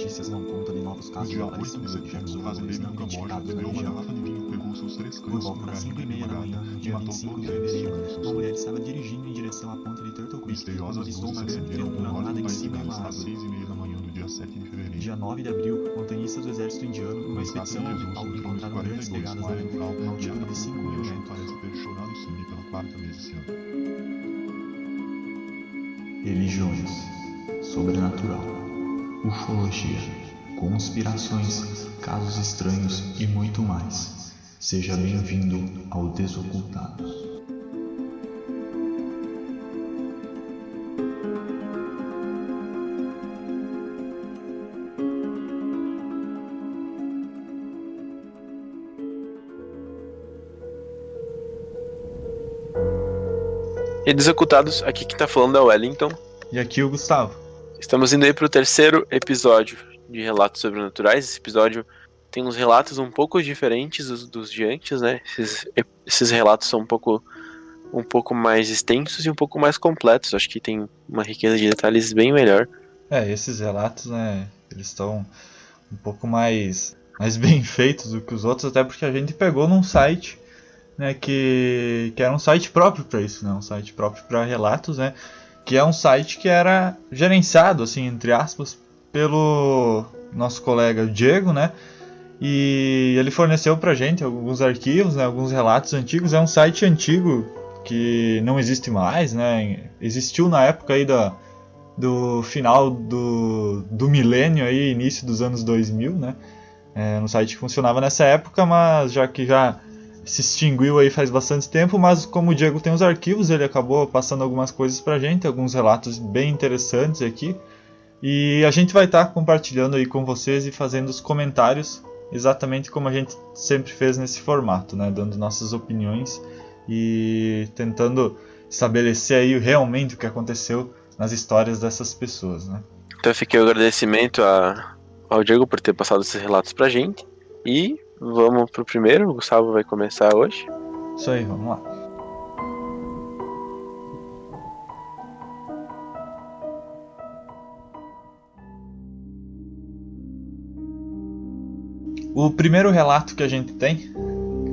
notícias dão conta de novos casos de aparecem aparecimento de objetos voadores não identificados na uma região. garrafa de vinho pegou seus 3 Por cães, volta uma das galinha 5h30 da manhã, e dia matou 25 todos de eles fevereiro, seguranças. uma mulher estava dirigindo em direção à ponte de Turtle Creek quando Misteriosas avistou luzes uma se grande acenderam no triangulação norte em do país cima de uma às árvore. 6h30 da manhã do dia 7 de fevereiro. Dia 9 de abril, montanhistas do exército indiano, numa expedição ao encontraram grandes pegadas na neve, uma altura de 5 mil metros. Parece ter chorado sangue pela 4ª vez esse ano. Religiões, sobrenatural, ufologia, conspirações, casos estranhos e muito mais. Seja bem-vindo ao Desocultado. E Desocultados, aqui quem tá falando é o Wellington. E aqui o Gustavo. Estamos indo aí pro 3º episódio de Relatos Sobrenaturais. Esse episódio tem uns relatos um pouco diferentes dos de antes, né? Esses relatos são um pouco mais extensos e um pouco mais completos. Acho que tem uma riqueza de detalhes bem melhor. Esses relatos, né, eles estão um pouco mais bem feitos do que os outros, até porque a gente pegou num site, né, que era um site próprio para isso, né, um site próprio para relatos, né, que é um site que era gerenciado, assim, entre aspas, pelo nosso colega Diego, né, e ele forneceu pra gente alguns arquivos, né, alguns relatos antigos. É um site antigo que não existe mais, né, existiu na época aí do final do milênio, aí, início dos anos 2000, né, um site que funcionava nessa época, mas já se extinguiu aí faz bastante tempo. Mas como o Diego tem os arquivos, ele acabou passando algumas coisas pra gente, alguns relatos bem interessantes aqui, e a gente vai estar compartilhando aí com vocês e fazendo os comentários exatamente como a gente sempre fez nesse formato, né, dando nossas opiniões e tentando estabelecer aí realmente o que aconteceu nas histórias dessas pessoas, né. Então fica o agradecimento ao Diego por ter passado esses relatos pra gente. E vamos pro primeiro, o Gustavo vai começar hoje. Isso aí, vamos lá. O primeiro relato que a gente tem,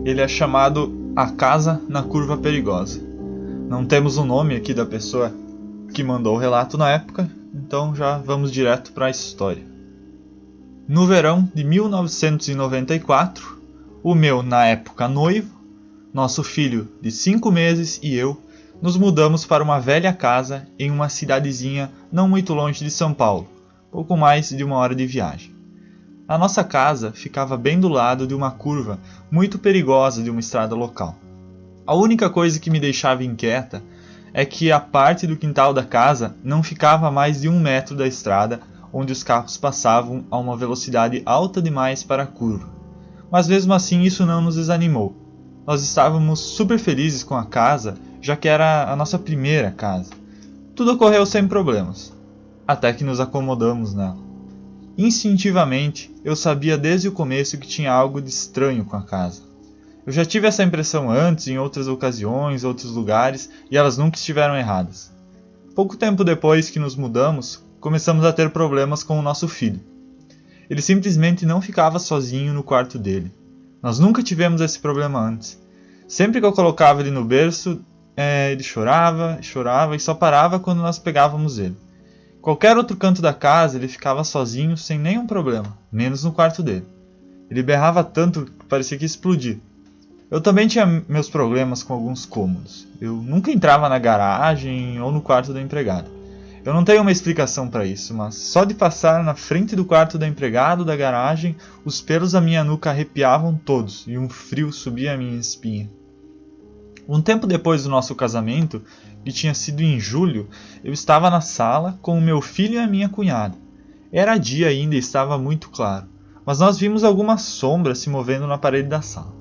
ele é chamado A Casa na Curva Perigosa. Não temos o nome aqui da pessoa que mandou o relato na época, então já vamos direto para a história. No verão de 1994, o meu, na época, noivo, nosso filho de 5 meses e eu nos mudamos para uma velha casa em uma cidadezinha não muito longe de São Paulo, pouco mais de 1 hora de viagem. A nossa casa ficava bem do lado de uma curva muito perigosa de uma estrada local. A única coisa que me deixava inquieta é que a parte do quintal da casa não ficava a mais de 1 metro da estrada, onde os carros passavam a uma velocidade alta demais para a curva. Mas mesmo assim isso não nos desanimou. Nós estávamos super felizes com a casa, já que era a nossa primeira casa. Tudo ocorreu sem problemas, até que nos acomodamos nela. Instintivamente, eu sabia desde o começo que tinha algo de estranho com a casa. Eu já tive essa impressão antes, em outras ocasiões, outros lugares, e elas nunca estiveram erradas. Pouco tempo depois que nos mudamos, começamos a ter problemas com o nosso filho. Ele simplesmente não ficava sozinho no quarto dele. Nós nunca tivemos esse problema antes. Sempre que eu colocava ele no berço, ele chorava e só parava quando nós pegávamos ele. Qualquer outro canto da casa ele ficava sozinho sem nenhum problema, menos no quarto dele. Ele berrava tanto que parecia que ia explodir. Eu também tinha meus problemas com alguns cômodos. Eu nunca entrava na garagem ou no quarto da empregada. Eu não tenho uma explicação para isso, mas só de passar na frente do quarto da empregada ou da garagem, os pelos da minha nuca arrepiavam todos e um frio subia a minha espinha. Um tempo depois do nosso casamento, que tinha sido em julho, eu estava na sala com o meu filho e a minha cunhada. Era dia ainda e estava muito claro, mas nós vimos algumas sombras se movendo na parede da sala.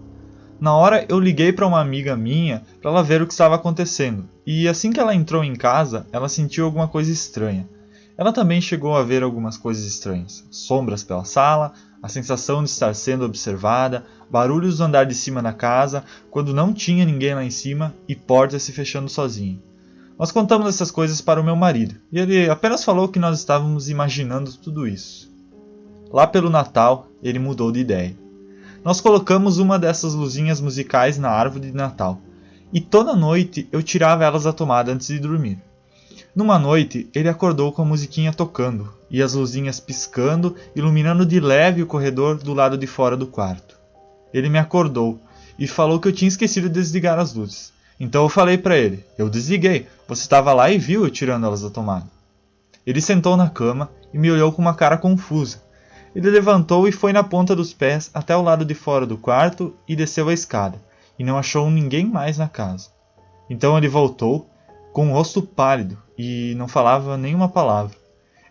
Na hora eu liguei para uma amiga minha para ela ver o que estava acontecendo, e assim que ela entrou em casa, ela sentiu alguma coisa estranha. Ela também chegou a ver algumas coisas estranhas, sombras pela sala, a sensação de estar sendo observada, barulhos do andar de cima da casa, quando não tinha ninguém lá em cima, e portas se fechando sozinho. Nós contamos essas coisas para o meu marido, e ele apenas falou que nós estávamos imaginando tudo isso. Lá pelo Natal, ele mudou de ideia. Nós colocamos uma dessas luzinhas musicais na árvore de Natal, e toda noite eu tirava elas da tomada antes de dormir. Numa noite, ele acordou com a musiquinha tocando, e as luzinhas piscando, iluminando de leve o corredor do lado de fora do quarto. Ele me acordou, e falou que eu tinha esquecido de desligar as luzes. Então eu falei para ele, eu desliguei, você estava lá e viu eu tirando elas da tomada. Ele sentou na cama e me olhou com uma cara confusa. Ele levantou e foi na ponta dos pés até o lado de fora do quarto e desceu a escada, e não achou ninguém mais na casa. Então ele voltou, com o rosto pálido, e não falava nenhuma palavra.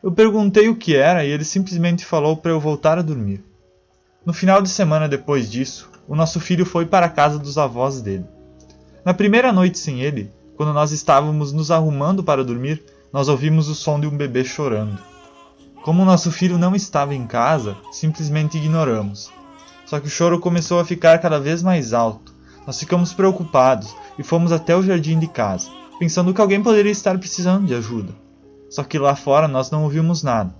Eu perguntei o que era e ele simplesmente falou para eu voltar a dormir. No final de semana depois disso, o nosso filho foi para a casa dos avós dele. Na primeira noite sem ele, quando nós estávamos nos arrumando para dormir, nós ouvimos o som de um bebê chorando. Como o nosso filho não estava em casa, simplesmente ignoramos. Só que o choro começou a ficar cada vez mais alto. Nós ficamos preocupados e fomos até o jardim de casa, pensando que alguém poderia estar precisando de ajuda. Só que lá fora nós não ouvimos nada.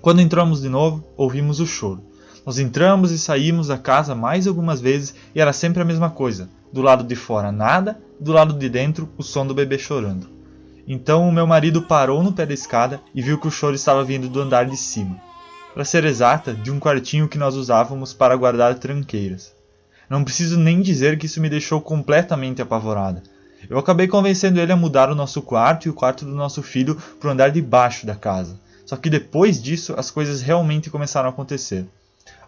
Quando entramos de novo, ouvimos o choro. Nós entramos e saímos da casa mais algumas vezes e era sempre a mesma coisa. Do lado de fora nada, do lado de dentro o som do bebê chorando. Então o meu marido parou no pé da escada e viu que o choro estava vindo do andar de cima. Para ser exata, de um quartinho que nós usávamos para guardar tranqueiras. Não preciso nem dizer que isso me deixou completamente apavorada. Eu acabei convencendo ele a mudar o nosso quarto e o quarto do nosso filho para o andar de baixo da casa. Só que depois disso as coisas realmente começaram a acontecer.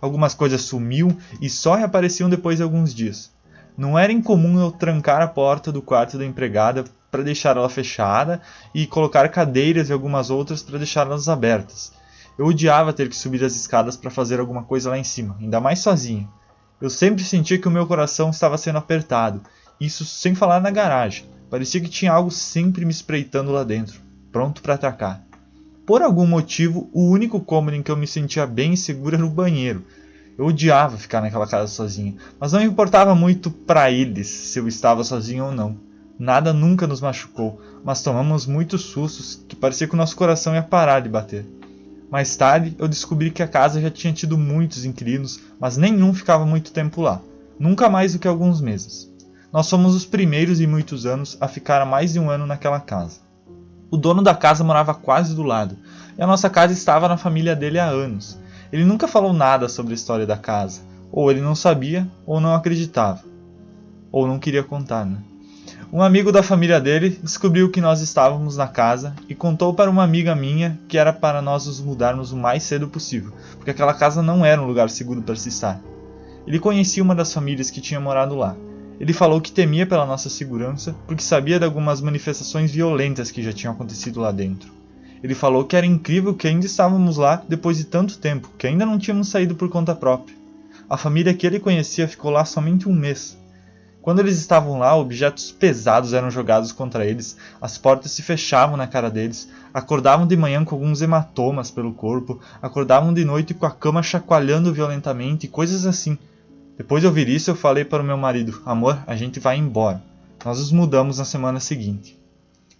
Algumas coisas sumiam e só reapareciam depois de alguns dias. Não era incomum eu trancar a porta do quarto da empregada para deixar ela fechada e colocar cadeiras e algumas outras para deixá-las abertas. Eu odiava ter que subir as escadas para fazer alguma coisa lá em cima, ainda mais sozinho. Eu sempre sentia que o meu coração estava sendo apertado, isso sem falar na garagem. Parecia que tinha algo sempre me espreitando lá dentro, pronto para atacar. Por algum motivo, o único cômodo em que eu me sentia bem e seguro era o banheiro. Eu odiava ficar naquela casa sozinho, mas não importava muito para eles se eu estava sozinho ou não. Nada nunca nos machucou, mas tomamos muitos sustos que parecia que o nosso coração ia parar de bater. Mais tarde, eu descobri que a casa já tinha tido muitos inquilinos, mas nenhum ficava muito tempo lá, nunca mais do que alguns meses. Nós fomos os primeiros em muitos anos a ficar há mais de um ano naquela casa. O dono da casa morava quase do lado, e a nossa casa estava na família dele há anos. Ele nunca falou nada sobre a história da casa, ou ele não sabia, ou não acreditava, ou não queria contar, né? Um amigo da família dele descobriu que nós estávamos na casa e contou para uma amiga minha que era para nós nos mudarmos o mais cedo possível, porque aquela casa não era um lugar seguro para se estar. Ele conhecia uma das famílias que tinha morado lá. Ele falou que temia pela nossa segurança porque sabia de algumas manifestações violentas que já tinham acontecido lá dentro. Ele falou que era incrível que ainda estávamos lá depois de tanto tempo, que ainda não tínhamos saído por conta própria. A família que ele conhecia ficou lá somente um mês. Quando eles estavam lá, objetos pesados eram jogados contra eles, as portas se fechavam na cara deles, acordavam de manhã com alguns hematomas pelo corpo, acordavam de noite com a cama chacoalhando violentamente e coisas assim. Depois de ouvir isso, eu falei para o meu marido, amor, a gente vai embora. Nós nos mudamos na semana seguinte.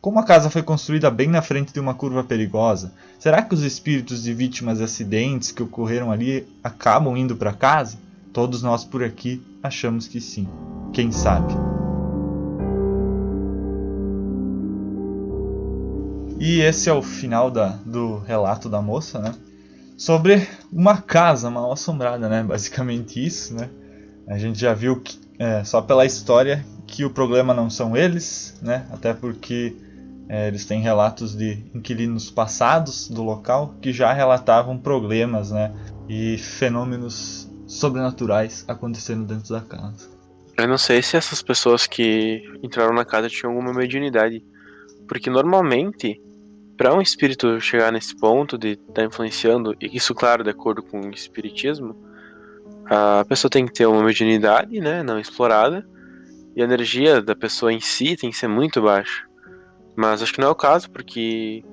Como a casa foi construída bem na frente de uma curva perigosa, será que os espíritos de vítimas de acidentes que ocorreram ali acabam indo para casa? Todos nós por aqui achamos que sim. Quem sabe? E esse é o final do relato da moça, né? Sobre uma casa mal assombrada, né? Basicamente isso, né? A gente já viu que, só pela história que o problema não são eles, né? Até porque eles têm relatos de inquilinos passados do local que já relatavam problemas, né? E fenômenos sobrenaturais acontecendo dentro da casa. Eu não sei se essas pessoas que entraram na casa tinham alguma mediunidade, porque normalmente, para um espírito chegar nesse ponto de estar influenciando, e isso claro de acordo com o espiritismo, a pessoa tem que ter uma mediunidade, né, não explorada, e a energia da pessoa em si tem que ser muito baixa. Mas acho que não é o caso, porque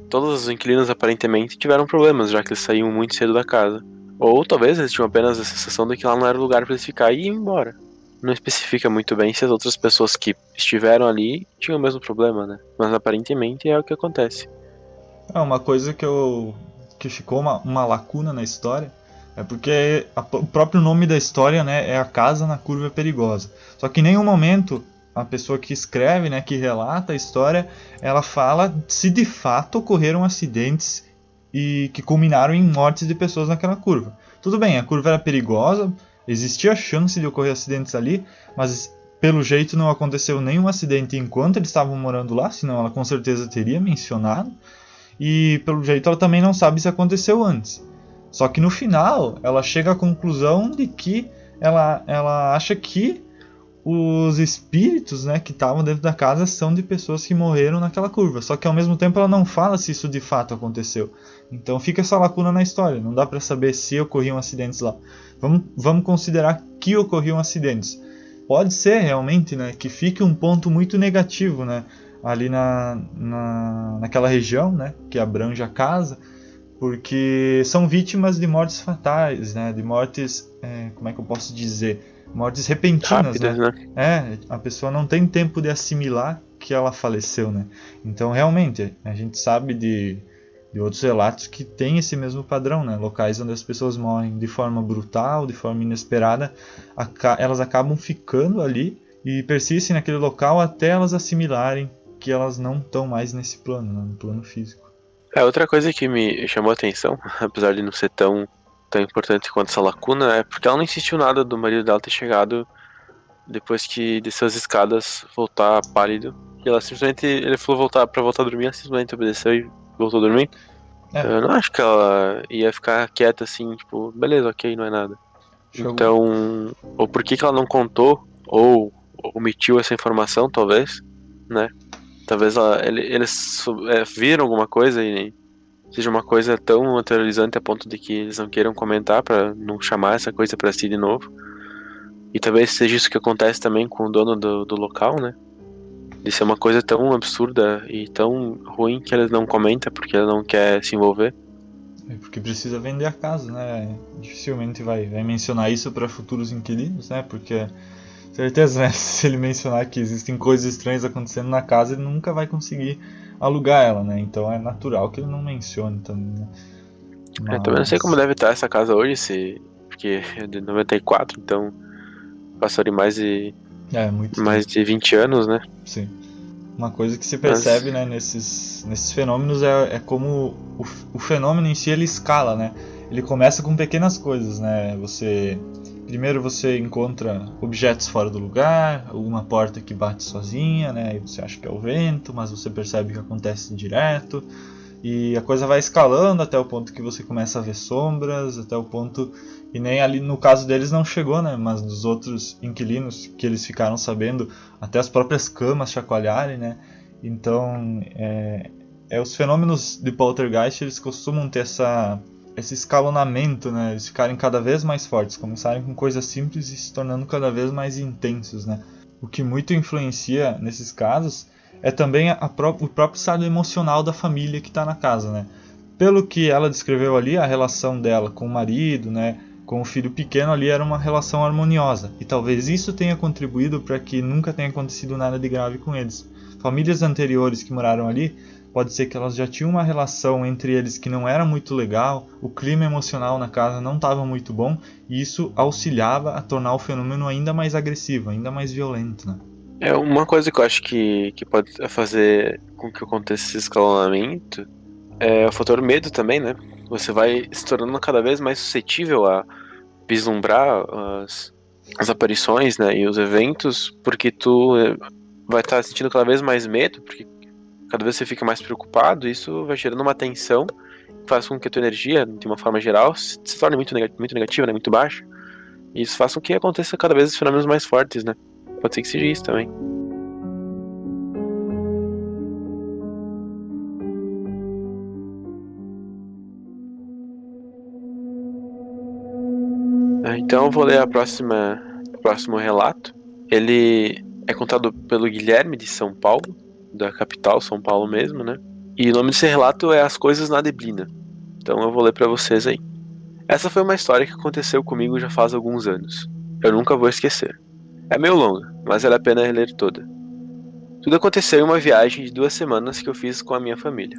todos os inquilinos aparentemente tiveram problemas, já que eles saíam muito cedo da casa. Ou talvez eles tinham apenas a sensação de que lá não era o lugar para eles ficar e ir embora. Não especifica muito bem se as outras pessoas que estiveram ali tinham o mesmo problema, né? Mas aparentemente é o que acontece. Uma coisa que eu que ficou uma lacuna na história é porque o próprio nome da história, né, é A Casa na Curva Perigosa. Só que em nenhum momento a pessoa que escreve, né, que relata a história, ela fala se de fato ocorreram acidentes e que culminaram em mortes de pessoas naquela curva. Tudo bem, a curva era perigosa, existia chance de ocorrer acidentes ali, mas pelo jeito não aconteceu nenhum acidente enquanto eles estavam morando lá, senão ela com certeza teria mencionado. E pelo jeito ela também não sabe se aconteceu antes. Só que no final ela chega à conclusão de que ela acha que os espíritos, né, que estavam dentro da casa são de pessoas que morreram naquela curva. Só que ao mesmo tempo ela não fala se isso de fato aconteceu. Então fica essa lacuna na história. Não dá para saber se ocorriam acidentes lá. Vamos considerar que ocorriam acidentes. Pode ser realmente, né, que fique um ponto muito negativo, né, ali naquela região, né, que abrange a casa, porque são vítimas de mortes fatais, né, de mortes, como é que eu posso dizer, mortes repentinas, rápidas, né? A pessoa não tem tempo de assimilar que ela faleceu, né. Então realmente a gente sabe de outros relatos que tem esse mesmo padrão, né? Locais onde as pessoas morrem de forma brutal, de forma inesperada, elas acabam ficando ali e persistem naquele local até elas assimilarem que elas não estão mais nesse plano, né? No plano físico. Outra coisa que me chamou a atenção, apesar de não ser tão importante quanto essa lacuna, é porque ela não insistiu nada do marido dela ter chegado depois que desceu as escadas, voltar pálido. E ela simplesmente, ele falou pra voltar a dormir, ela simplesmente obedeceu e voltou a dormir. Eu não acho que ela ia ficar quieta assim, tipo, beleza, ok, não é nada. Então, ou por que ela não contou, ou omitiu essa informação, talvez, né? Talvez eles viram alguma coisa e seja uma coisa tão aterrorizante a ponto de que eles não queiram comentar pra não chamar essa coisa pra si de novo. E talvez seja isso que acontece também com o dono do local, né? De ser uma coisa tão absurda e tão ruim que eles não comentam porque ela não quer se envolver. Porque precisa vender a casa, né? Dificilmente vai mencionar isso para futuros inquilinos, né? Porque, certeza, né? Se ele mencionar que existem coisas estranhas acontecendo na casa, ele nunca vai conseguir alugar ela, né? Então é natural que ele não mencione também, né? Mas... também não sei como deve estar essa casa hoje, porque é de 94, então passaram mais de 20 anos, né? Sim. Uma coisa que se percebe, né, nesses fenômenos é como o fenômeno em si ele escala, né? Ele começa com pequenas coisas, né? Primeiro você encontra objetos fora do lugar, alguma porta que bate sozinha, né? E você acha que é o vento, mas você percebe que acontece direto. E a coisa vai escalando até o ponto que você começa a ver sombras, até o ponto... E nem ali no caso deles não chegou, né? Mas dos outros inquilinos que eles ficaram sabendo, até as próprias camas chacoalharem, né? Então, os fenômenos de poltergeist, eles costumam ter esse escalonamento, né? Eles ficarem cada vez mais fortes, começarem com coisas simples e se tornando cada vez mais intensos, né? O que muito influencia nesses casos é também o próprio estado emocional da família que está na casa, né? Pelo que ela descreveu ali, a relação dela com o marido, né, com o filho pequeno ali era uma relação harmoniosa. E talvez isso tenha contribuído para que nunca tenha acontecido nada de grave com eles. Famílias anteriores que moraram ali, pode ser que elas já tinham uma relação entre eles que não era muito legal, o clima emocional na casa não estava muito bom, e isso auxiliava a tornar o fenômeno ainda mais agressivo, ainda mais violento, né? Uma coisa que eu acho que pode fazer com que aconteça esse escalonamento é o fator medo também, né? Você vai se tornando cada vez mais suscetível a vislumbrar as aparições, né, e os eventos, porque tu vai estar sentindo cada vez mais medo, porque cada vez você fica mais preocupado, e isso vai gerando uma tensão que faz com que a tua energia, de uma forma geral, se torne muito negativa, né, muito baixa. E isso faz com que aconteça cada vez os fenômenos mais fortes, né? Pode ser que seja isso também. Então eu vou ler o próximo relato. Ele é contado pelo Guilherme de São Paulo, da capital, São Paulo mesmo, né? E o nome desse relato é As Coisas na Neblina. Então eu vou ler pra vocês aí. Essa foi uma história que aconteceu comigo já faz alguns anos. Eu nunca vou esquecer. É meio longa, mas vale a pena reler toda. Tudo aconteceu em uma viagem de 2 semanas que eu fiz com a minha família.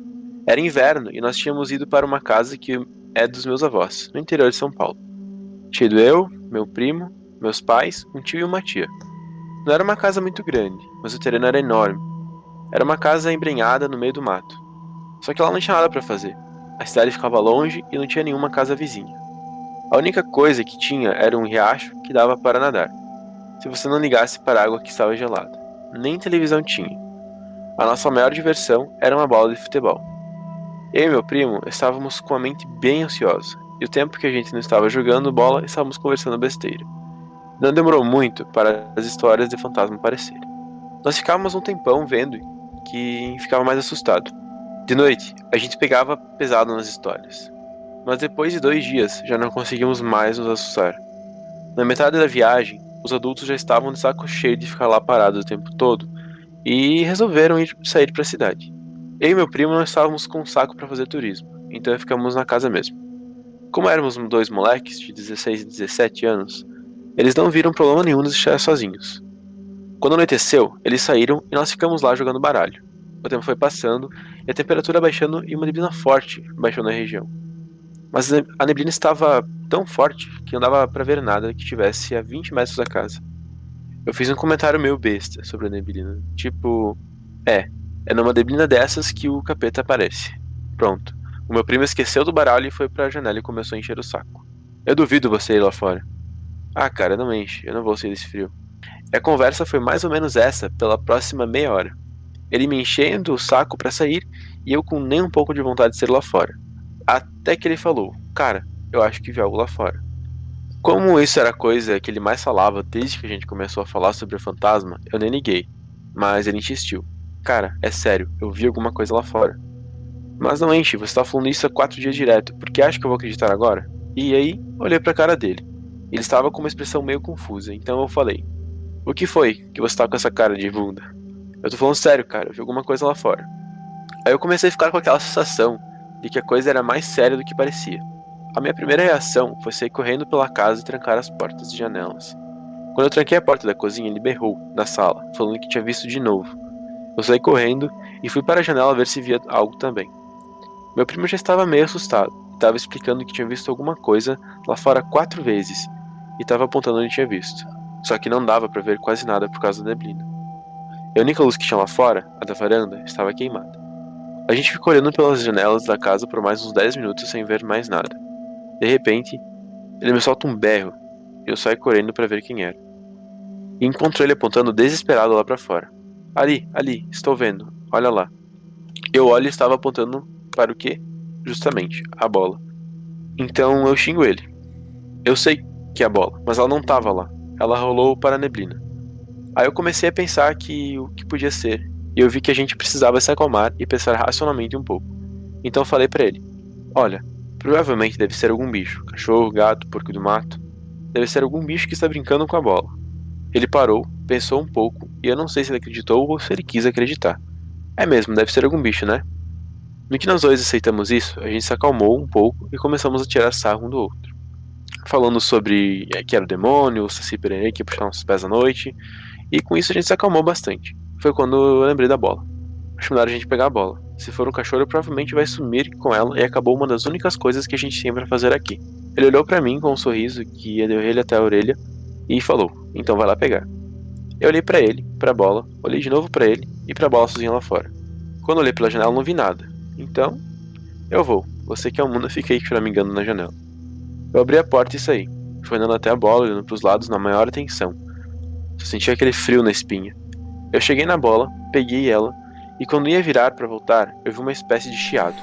Era inverno e nós tínhamos ido para uma casa que é dos meus avós, no interior de São Paulo. Tinha ido eu, meu primo, meus pais, um tio e uma tia. Não era uma casa muito grande, mas o terreno era enorme. Era uma casa embrenhada no meio do mato. Só que lá não tinha nada para fazer. A cidade ficava longe e não tinha nenhuma casa vizinha. A única coisa que tinha era um riacho que dava para nadar, se você não ligasse para a água que estava gelada. Nem televisão tinha. A nossa maior diversão era uma bola de futebol. Eu e meu primo estávamos com a mente bem ansiosa, e o tempo que a gente não estava jogando bola, estávamos conversando besteira. Não demorou muito para as histórias de fantasma aparecerem. Nós ficávamos um tempão vendo que ficava mais assustado. De noite, a gente pegava pesado nas histórias. Mas depois de 2 dias, já não conseguimos mais nos assustar. Na metade da viagem, os adultos já estavam de saco cheio de ficar lá parados o tempo todo e resolveram sair para a cidade. Eu e meu primo não estávamos com um saco para fazer turismo, então ficamos na casa mesmo. Como éramos 2 moleques de 16 e 17 anos, eles não viram problema nenhum nos deixar sozinhos. Quando anoiteceu, eles saíram e nós ficamos lá jogando baralho. O tempo foi passando e a temperatura baixando e uma neblina forte baixou na região. Mas a neblina estava tão forte que não dava para ver nada que estivesse a 20 metros da casa. Eu fiz um comentário meio besta sobre a neblina, tipo, é numa neblina dessas que o capeta aparece. Pronto. O meu primo esqueceu do baralho e foi pra janela e começou a encher o saco. Eu duvido você ir lá fora. Ah, cara, não enche, eu não vou sair desse frio. E a conversa foi mais ou menos essa pela próxima meia hora. Ele me enchendo o saco pra sair e eu com nem um pouco de vontade de ser lá fora. Até que ele falou, cara, eu acho que vi algo lá fora. Como isso era a coisa que ele mais falava desde que a gente começou a falar sobre o fantasma, eu nem liguei. Mas ele insistiu. Cara, é sério, eu vi alguma coisa lá fora. Mas não enche, você tá falando isso há 4 dias direto, por que acha que eu vou acreditar agora? E aí, olhei pra cara dele. Ele estava com uma expressão meio confusa, então eu falei, o que foi que você tá com essa cara de bunda? Eu tô falando sério, cara, eu vi alguma coisa lá fora. Aí eu comecei a ficar com aquela sensação de que a coisa era mais séria do que parecia. A minha primeira reação foi sair correndo pela casa e trancar as portas e janelas. Quando eu tranquei a porta da cozinha, ele berrou na sala, falando que tinha visto de novo. Eu saí correndo e fui para a janela ver se via algo também. Meu primo já estava meio assustado, estava explicando que tinha visto alguma coisa lá fora 4 vezes e estava apontando onde tinha visto. Só que não dava para ver quase nada por causa da neblina. E a única luz que tinha lá fora, a da varanda, estava queimada. A gente ficou olhando pelas janelas da casa por mais uns 10 minutos sem ver mais nada. De repente, ele me solta um berro e eu saio correndo para ver quem era. E encontro ele apontando desesperado lá para fora. Ali, estou vendo, olha lá. Eu olho e estava apontando para o quê? Justamente, a bola. Então eu xingo ele. Eu sei que é a bola, mas ela não estava lá. Ela rolou para a neblina. Aí eu comecei a pensar que o que podia ser, e eu vi que a gente precisava se acalmar e pensar racionalmente um pouco. Então eu falei para ele, olha, provavelmente deve ser algum bicho, cachorro, gato, porco do mato. Deve ser algum bicho que está brincando com a bola. Ele parou, pensou um pouco, e eu não sei se ele acreditou ou se ele quis acreditar. É mesmo, deve ser algum bicho, né? No que nós dois aceitamos isso, a gente se acalmou um pouco e começamos a tirar sarro um do outro. Falando sobre que era o demônio, o Saci Pererê que ia puxar nossos pés à noite, e com isso a gente se acalmou bastante. Foi quando eu lembrei da bola. Acho melhor a gente pegar a bola. Se for um cachorro, provavelmente vai sumir com ela e acabou uma das únicas coisas que a gente tem pra fazer aqui. Ele olhou pra mim com um sorriso que ia de orelha até a orelha e falou, então vai lá pegar. Eu olhei pra ele, pra bola, olhei de novo pra ele e pra bola sozinha lá fora. Quando olhei pela janela não vi nada. Então, eu vou. Você que é o mundo, fica aí choramingando na janela. Eu abri a porta e saí. Fui andando até a bola, olhando pros lados na maior atenção. Só senti aquele frio na espinha. Eu cheguei na bola, peguei ela, e quando ia virar pra voltar, eu vi uma espécie de chiado.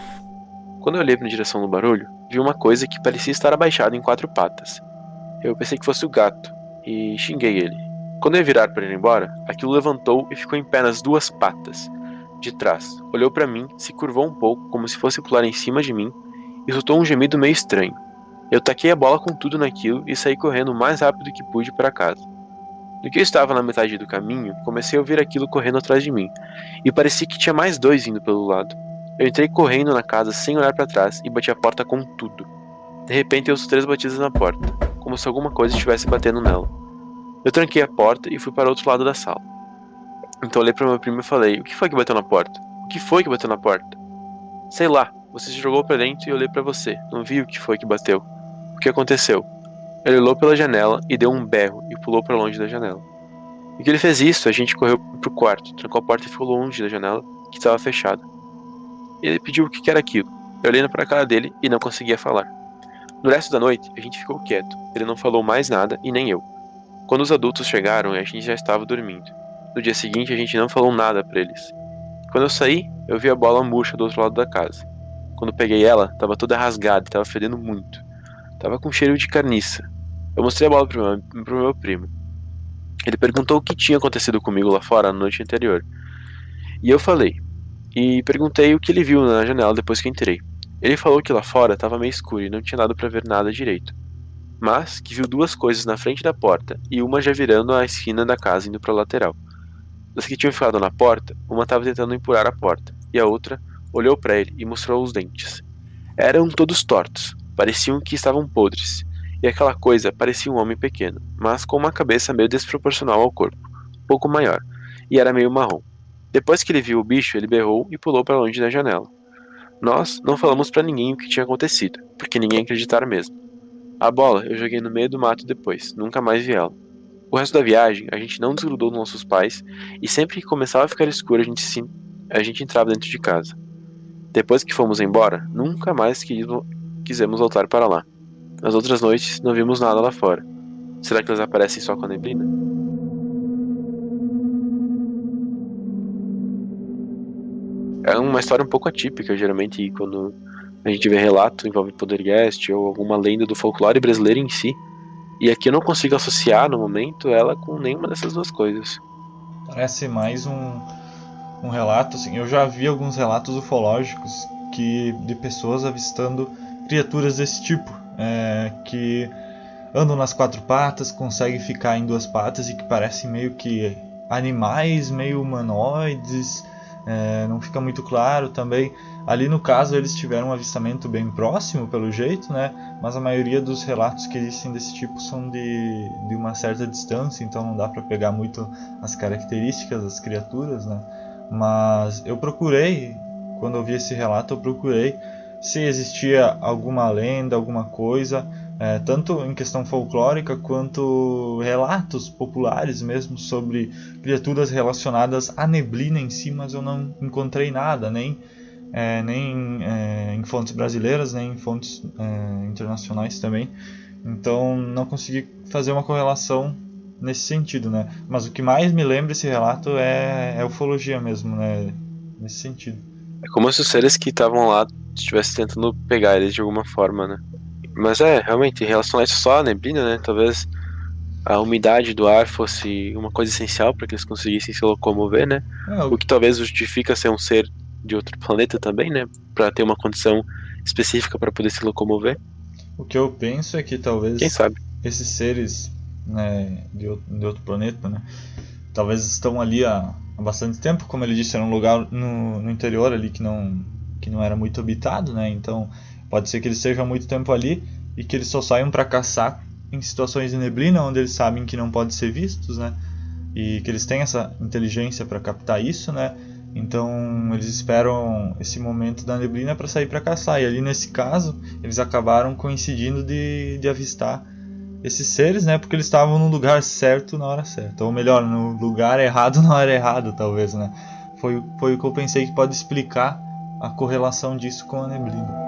Quando eu olhei na direção do barulho, vi uma coisa que parecia estar abaixada em 4 patas. Eu pensei que fosse o gato, e xinguei ele. Quando eu ia virar para ir embora, aquilo levantou e ficou em pé nas 2 patas, de trás. Olhou para mim, se curvou um pouco, como se fosse pular em cima de mim, e soltou um gemido meio estranho. Eu taquei a bola com tudo naquilo e saí correndo o mais rápido que pude para casa. No que eu estava na metade do caminho, comecei a ouvir aquilo correndo atrás de mim, e parecia que tinha mais 2 indo pelo lado. Eu entrei correndo na casa sem olhar para trás e bati a porta com tudo. De repente eu ouço 3 batidas na porta, como se alguma coisa estivesse batendo nela. Eu tranquei a porta e fui para o outro lado da sala. Então olhei para meu primo e falei, o que foi que bateu na porta? O que foi que bateu na porta? Sei lá, você se jogou pra dentro e eu olhei pra você. Não vi o que foi que bateu. O que aconteceu? Ele olhou pela janela e deu um berro e pulou pra longe da janela. E que ele fez isso, a gente correu pro quarto, trancou a porta e ficou longe da janela, que estava fechada. Ele pediu o que era aquilo. Eu olhei pra cara dele e não conseguia falar. No resto da noite, a gente ficou quieto. Ele não falou mais nada e nem eu. Quando os adultos chegaram, a gente já estava dormindo. No dia seguinte, a gente não falou nada pra eles. Quando eu saí, eu vi a bola murcha do outro lado da casa. Quando peguei ela, tava toda rasgada e tava fedendo muito. Tava com cheiro de carniça. Eu mostrei a bola pro meu primo. Ele perguntou o que tinha acontecido comigo lá fora na noite anterior. E eu falei. E perguntei o que ele viu na janela depois que entrei. Ele falou que lá fora estava meio escuro e não tinha dado para ver nada direito. Mas que viu duas coisas na frente da porta e uma já virando a esquina da casa indo para a lateral. Das que tinham ficado na porta, uma estava tentando empurrar a porta e a outra olhou para ele e mostrou os dentes. Eram todos tortos, pareciam que estavam podres. E aquela coisa parecia um homem pequeno, mas com uma cabeça meio desproporcional ao corpo, um pouco maior, e era meio marrom. Depois que ele viu o bicho, ele berrou e pulou para longe da janela. Nós não falamos para ninguém o que tinha acontecido, porque ninguém acreditara mesmo. A bola eu joguei no meio do mato depois, nunca mais vi ela. O resto da viagem, a gente não desgrudou dos nossos pais, e sempre que começava a ficar escuro, a gente entrava dentro de casa. Depois que fomos embora, nunca mais quisemos voltar para lá. Nas outras noites, não vimos nada lá fora. Será que eles aparecem só com a neblina? É uma história um pouco atípica, geralmente, quando a gente vê relato, envolve Poltergeist ou alguma lenda do folclore brasileiro em si. E aqui eu não consigo associar, no momento, ela com nenhuma dessas duas coisas. Parece mais um relato, assim. Eu já vi alguns relatos ufológicos de pessoas avistando criaturas desse tipo. Que andam nas quatro patas, conseguem ficar em duas patas e que parecem meio que animais, meio humanoides, não fica muito claro também. Ali no caso eles tiveram um avistamento bem próximo pelo jeito, né? Mas a maioria dos relatos que existem desse tipo são de uma certa distância, então não dá para pegar muito as características das criaturas, né? Mas eu procurei, quando eu vi esse relato, eu procurei se existia alguma lenda, alguma coisa, tanto em questão folclórica quanto relatos populares mesmo sobre criaturas relacionadas à neblina em si, mas eu não encontrei nada, nem em fontes brasileiras, nem em fontes internacionais também. Então não consegui fazer uma correlação nesse sentido, né? Mas o que mais me lembra esse relato é ufologia mesmo, né? Nesse sentido. É como se os seres que estavam lá estivessem tentando pegar eles de alguma forma, né? Mas realmente, em relação a isso só a neblina, né? Talvez a umidade do ar fosse uma coisa essencial para que eles conseguissem se locomover, né? O que talvez justifica ser um ser de outro planeta também, né? Para ter uma condição específica para poder se locomover. O que eu penso é que talvez quem sabe esses seres, né, de outro planeta, né? Talvez estão ali há bastante tempo, como ele disse, era um lugar no interior ali que não era muito habitado, né? Então pode ser que eles estejam há muito tempo ali e que eles só saiam para caçar em situações de neblina, onde eles sabem que não podem ser vistos, né? E que eles têm essa inteligência para captar isso, né? Então eles esperam esse momento da neblina para sair para caçar. E ali nesse caso eles acabaram coincidindo de avistar esses seres, né? Porque eles estavam no lugar certo na hora certa, ou melhor, no lugar errado na hora errada, talvez, né? Foi o que eu pensei que pode explicar a correlação disso com a neblina.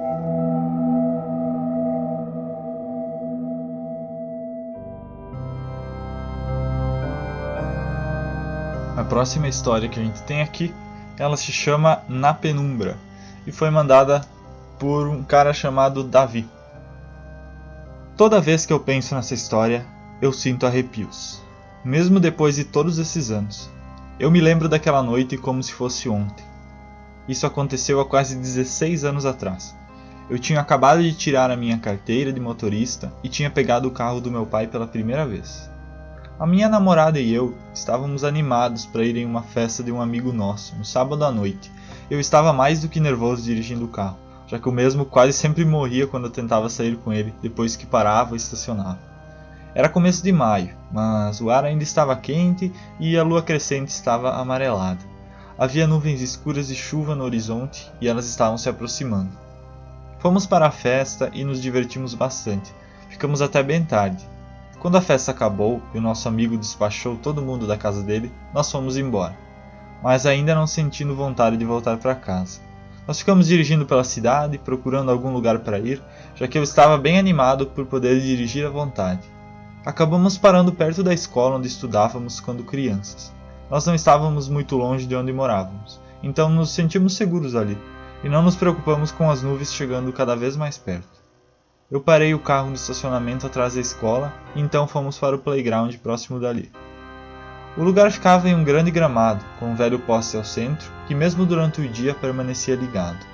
A próxima história que a gente tem aqui, ela se chama Na Penumbra e foi mandada por um cara chamado Davi. Toda vez que eu penso nessa história, eu sinto arrepios, mesmo depois de todos esses anos. Eu me lembro daquela noite como se fosse ontem. Isso aconteceu há quase 16 anos atrás. Eu tinha acabado de tirar a minha carteira de motorista e tinha pegado o carro do meu pai pela primeira vez. A minha namorada e eu estávamos animados para ir em uma festa de um amigo nosso, no sábado à noite. Eu estava mais do que nervoso dirigindo o carro, já que eu mesmo quase sempre morria quando eu tentava sair com ele, depois que parava e estacionava. Era começo de maio, mas o ar ainda estava quente e a lua crescente estava amarelada. Havia nuvens escuras e chuva no horizonte e elas estavam se aproximando. Fomos para a festa e nos divertimos bastante. Ficamos até bem tarde. Quando a festa acabou e o nosso amigo despachou todo mundo da casa dele, nós fomos embora, mas ainda não sentindo vontade de voltar para casa. Nós ficamos dirigindo pela cidade, procurando algum lugar para ir, já que eu estava bem animado por poder dirigir à vontade. Acabamos parando perto da escola onde estudávamos quando crianças. Nós não estávamos muito longe de onde morávamos, então nos sentimos seguros ali, e não nos preocupamos com as nuvens chegando cada vez mais perto. Eu parei o carro no estacionamento atrás da escola e então fomos para o playground próximo dali. O lugar ficava em um grande gramado, com um velho poste ao centro, que mesmo durante o dia permanecia ligado.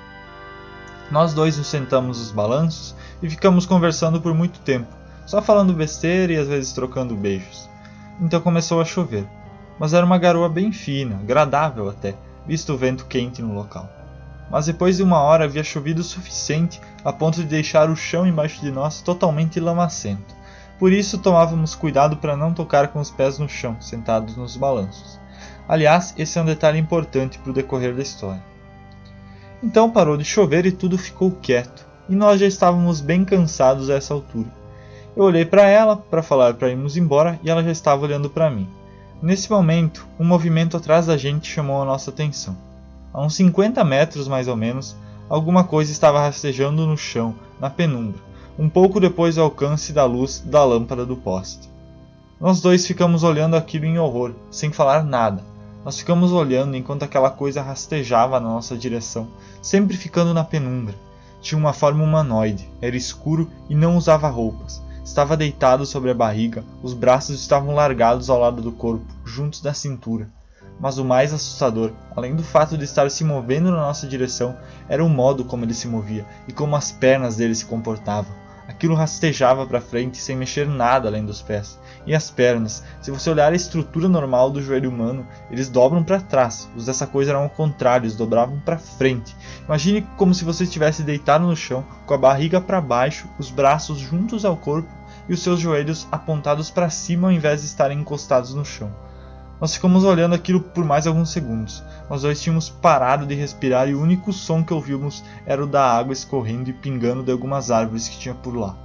Nós dois nos sentamos nos balanços e ficamos conversando por muito tempo, só falando besteira e às vezes trocando beijos. Então começou a chover, mas era uma garoa bem fina, agradável até, visto o vento quente no local. Mas depois de uma hora havia chovido o suficiente a ponto de deixar o chão embaixo de nós totalmente lamacento. Por isso tomávamos cuidado para não tocar com os pés no chão, sentados nos balanços. Aliás, esse é um detalhe importante para o decorrer da história. Então parou de chover e tudo ficou quieto, e nós já estávamos bem cansados a essa altura. Eu olhei para ela para falar para irmos embora e ela já estava olhando para mim. Nesse momento, um movimento atrás da gente chamou a nossa atenção. A uns 50 metros mais ou menos, alguma coisa estava rastejando no chão, na penumbra, um pouco depois do alcance da luz da lâmpada do poste. Nós dois ficamos olhando aquilo em horror, sem falar nada. Nós ficamos olhando enquanto aquela coisa rastejava na nossa direção, sempre ficando na penumbra. Tinha uma forma humanoide, era escuro e não usava roupas. Estava deitado sobre a barriga, os braços estavam largados ao lado do corpo, juntos da cintura. Mas o mais assustador, além do fato de estar se movendo na nossa direção, era o modo como ele se movia e como as pernas dele se comportavam. Aquilo rastejava para frente sem mexer nada além dos pés. E as pernas, se você olhar a estrutura normal do joelho humano, eles dobram para trás. Os dessa coisa eram ao contrário, eles dobravam para frente. Imagine como se você estivesse deitado no chão, com a barriga para baixo, os braços juntos ao corpo e os seus joelhos apontados para cima ao invés de estarem encostados no chão. Nós ficamos olhando aquilo por mais alguns segundos. Nós dois tínhamos parado de respirar e o único som que ouvimos era o da água escorrendo e pingando de algumas árvores que tinha por lá.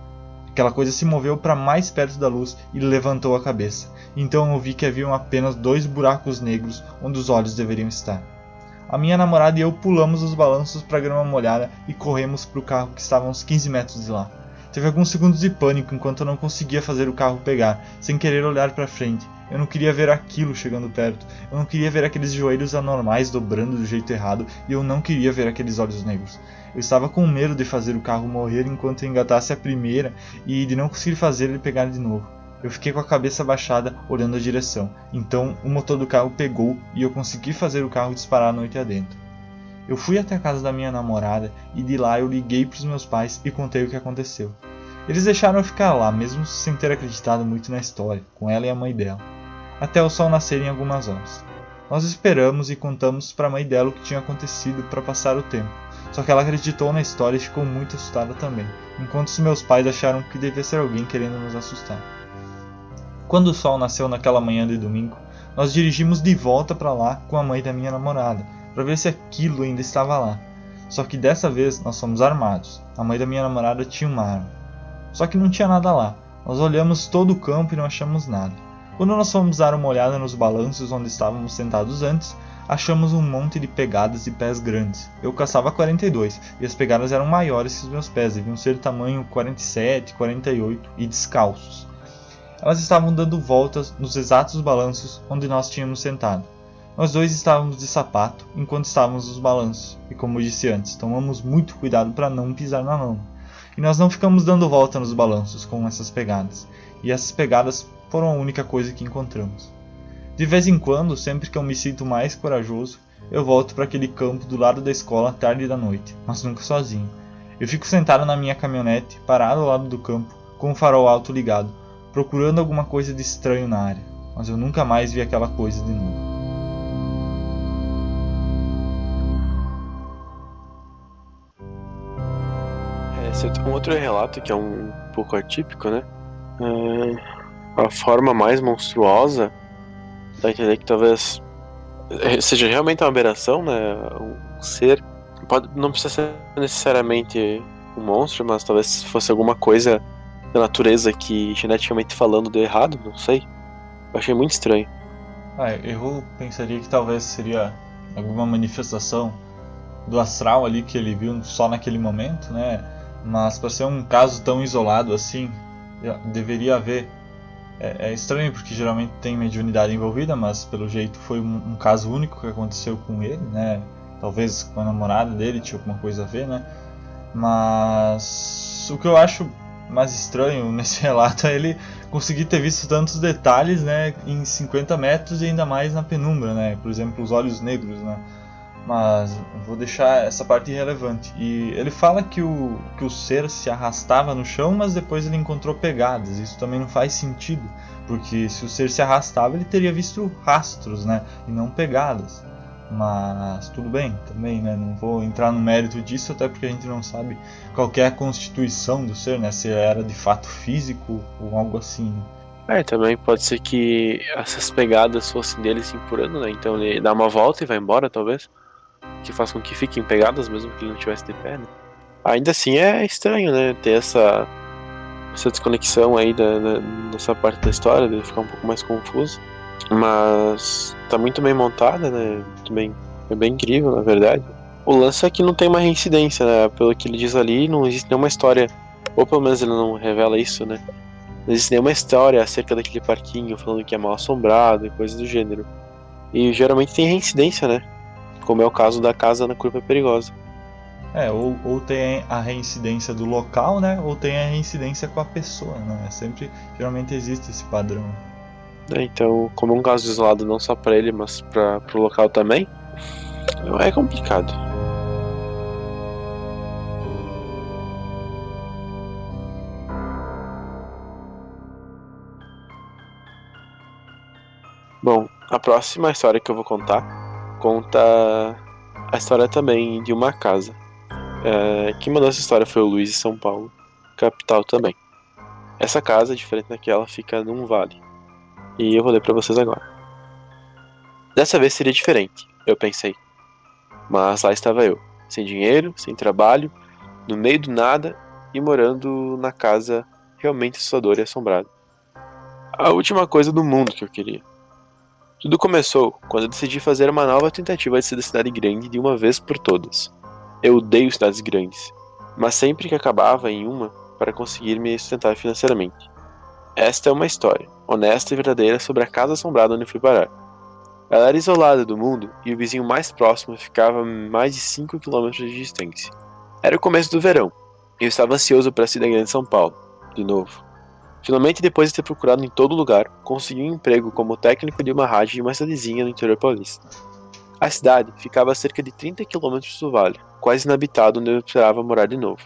Aquela coisa se moveu para mais perto da luz e levantou a cabeça. Então eu vi que haviam apenas 2 buracos negros onde os olhos deveriam estar. A minha namorada e eu pulamos os balanços para a grama molhada e corremos para o carro que estava a uns 15 metros de lá. Teve alguns segundos de pânico enquanto eu não conseguia fazer o carro pegar, sem querer olhar para frente. Eu não queria ver aquilo chegando perto, eu não queria ver aqueles joelhos anormais dobrando do jeito errado e eu não queria ver aqueles olhos negros. Eu estava com medo de fazer o carro morrer enquanto eu engatasse a primeira e de não conseguir fazer ele pegar de novo. Eu fiquei com a cabeça baixada olhando a direção, então o motor do carro pegou e eu consegui fazer o carro disparar a noite adentro. Eu fui até a casa da minha namorada e de lá eu liguei para os meus pais e contei o que aconteceu. Eles deixaram eu ficar lá, mesmo sem ter acreditado muito na história, com ela e a mãe dela, até o sol nascer em algumas horas. Nós esperamos e contamos para a mãe dela o que tinha acontecido para passar o tempo, só que ela acreditou na história e ficou muito assustada também, enquanto os meus pais acharam que devia ser alguém querendo nos assustar. Quando o sol nasceu naquela manhã de domingo, nós dirigimos de volta para lá com a mãe da minha namorada, para ver se aquilo ainda estava lá. Só que dessa vez nós fomos armados. A mãe da minha namorada tinha uma arma. Só que não tinha nada lá. Nós olhamos todo o campo e não achamos nada. Quando nós fomos dar uma olhada nos balanços onde estávamos sentados antes, achamos um monte de pegadas de pés grandes. Eu caçava 42 e as pegadas eram maiores que os meus pés, deviam ser tamanho 47, 48 e descalços. Elas estavam dando voltas nos exatos balanços onde nós tínhamos sentado. Nós dois estávamos de sapato enquanto estávamos nos balanços, e como eu disse antes, tomamos muito cuidado para não pisar na lama. E nós não ficamos dando volta nos balanços com essas pegadas, e essas pegadas foram a única coisa que encontramos. De vez em quando, sempre que eu me sinto mais corajoso, eu volto para aquele campo do lado da escola tarde da noite, mas nunca sozinho. Eu fico sentado na minha caminhonete, parado ao lado do campo, com o farol alto ligado, procurando alguma coisa de estranho na área, mas eu nunca mais vi aquela coisa de novo. Um outro relato que é um pouco atípico, né? A forma mais monstruosa dá a entender que talvez seja realmente uma aberração, né? Um ser. Não precisa ser necessariamente um monstro, mas talvez fosse alguma coisa da natureza que, geneticamente falando, deu errado, não sei. Eu achei muito estranho. Eu pensaria que talvez seria alguma manifestação do astral ali que ele viu só naquele momento, né? Mas para ser um caso tão isolado assim, deveria haver. É estranho porque geralmente tem mediunidade envolvida, mas pelo jeito foi um caso único que aconteceu com ele, né? Talvez com a namorada dele tinha alguma coisa a ver, né? Mas o que eu acho mais estranho nesse relato é ele conseguir ter visto tantos detalhes, né, em 50 metros e ainda mais na penumbra, né? Por exemplo, os olhos negros, né? Mas vou deixar essa parte irrelevante. E ele fala que o ser se arrastava no chão, mas depois ele encontrou pegadas. Isso também não faz sentido, porque se o ser se arrastava, ele teria visto rastros, né, e não pegadas. Mas tudo bem, também, né, não vou entrar no mérito disso, até porque a gente não sabe qual que é a constituição do ser, né, se era de fato físico ou algo assim. Também pode ser que essas pegadas fossem dele se empurrando, né? Então ele dá uma volta e vai embora, talvez. Que faz com que fiquem pegadas mesmo que ele não estivesse de pé, né? Ainda assim é estranho, né? Ter essa desconexão aí nessa parte da história, de ficar um pouco mais confuso. Mas tá muito bem montada, né? É bem incrível, na verdade. O lance é que não tem uma reincidência, né? Pelo que ele diz ali, não existe nenhuma história, ou pelo menos ele não revela isso, né? Não existe nenhuma história acerca daquele parquinho falando que é mal assombrado e coisas do gênero. E geralmente tem reincidência, né? Como é o caso da casa na Curva Perigosa. Ou tem a reincidência do local, né? Ou tem a reincidência com a pessoa, né? Geralmente existe esse padrão. Então, como é um caso isolado não só para ele, mas para o local também, é complicado. Bom, a próxima história que eu vou contar conta a história também de uma casa. Quem mandou essa história foi o Luiz de São Paulo, capital também. Essa casa, diferente daquela, fica num vale. E eu vou ler pra vocês agora. Dessa vez seria diferente, eu pensei. Mas lá estava eu, sem dinheiro, sem trabalho, no meio do nada e morando na casa realmente assustadora e assombrada. A última coisa do mundo que eu queria. Tudo começou quando eu decidi fazer uma nova tentativa de ser da cidade grande de uma vez por todas. Eu odeio cidades grandes, mas sempre que acabava em uma para conseguir me sustentar financeiramente. Esta é uma história, honesta e verdadeira sobre a casa assombrada onde fui parar. Ela era isolada do mundo e o vizinho mais próximo ficava a mais de 5 km de distância. Era o começo do verão, e eu estava ansioso para a cidade grande de São Paulo, de novo. Finalmente, depois de ter procurado em todo lugar, consegui um emprego como técnico de uma rádio de uma cidadezinha no interior paulista. A cidade ficava a cerca de 30 km do vale, quase inabitado onde eu esperava morar de novo.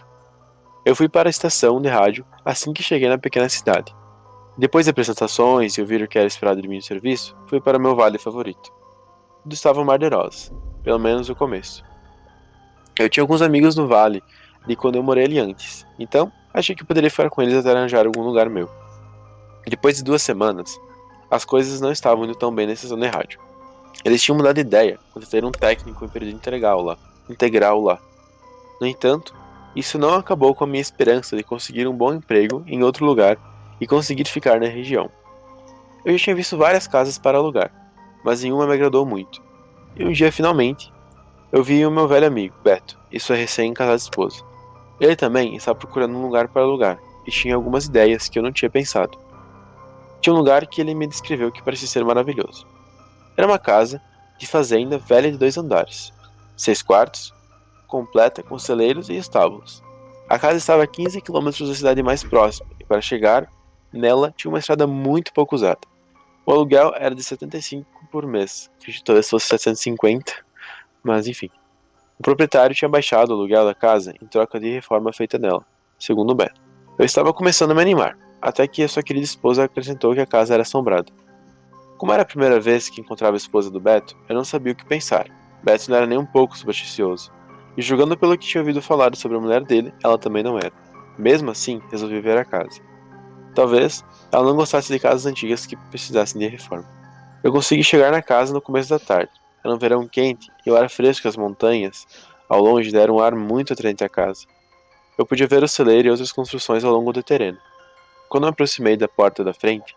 Eu fui para a estação de rádio assim que cheguei na pequena cidade. Depois de apresentações e ouvir o que era esperado de mim no serviço, fui para o meu vale favorito. Tudo estava um mar de rosas, pelo menos no começo. Eu tinha alguns amigos no vale de quando eu morei ali antes, então achei que poderia ficar com eles até arranjar algum lugar meu. Depois de 2 semanas, as coisas não estavam indo tão bem na estação de rádio. Eles tinham mudado de ideia quanto a ter um técnico em período integral lá. No entanto, isso não acabou com a minha esperança de conseguir um bom emprego em outro lugar e conseguir ficar na região. Eu já tinha visto várias casas para alugar, mas nenhuma me agradou muito. E um dia, finalmente, eu vi o meu velho amigo, Beto, e sua recém-casada esposa. Ele também estava procurando um lugar para alugar, e tinha algumas ideias que eu não tinha pensado. Tinha um lugar que ele me descreveu que parecia ser maravilhoso. Era uma casa de fazenda velha de 2 andares, 6 quartos, completa com celeiros e estábulos. A casa estava a 15 km da cidade mais próxima, e para chegar nela tinha uma estrada muito pouco usada. O aluguel era de 75 por mês, que talvez fosse 750, mas enfim. O proprietário tinha baixado o aluguel da casa em troca de reforma feita nela, segundo o Beto. Eu estava começando a me animar, até que a sua querida esposa acrescentou que a casa era assombrada. Como era a primeira vez que encontrava a esposa do Beto, eu não sabia o que pensar. Beto não era nem um pouco supersticioso, e julgando pelo que tinha ouvido falar sobre a mulher dele, ela também não era. Mesmo assim, resolvi ver a casa. Talvez ela não gostasse de casas antigas que precisassem de reforma. Eu consegui chegar na casa no começo da tarde. Era um verão quente e o ar fresco das montanhas ao longe deram um ar muito atraente à casa. Eu podia ver o celeiro e outras construções ao longo do terreno. Quando me aproximei da porta da frente,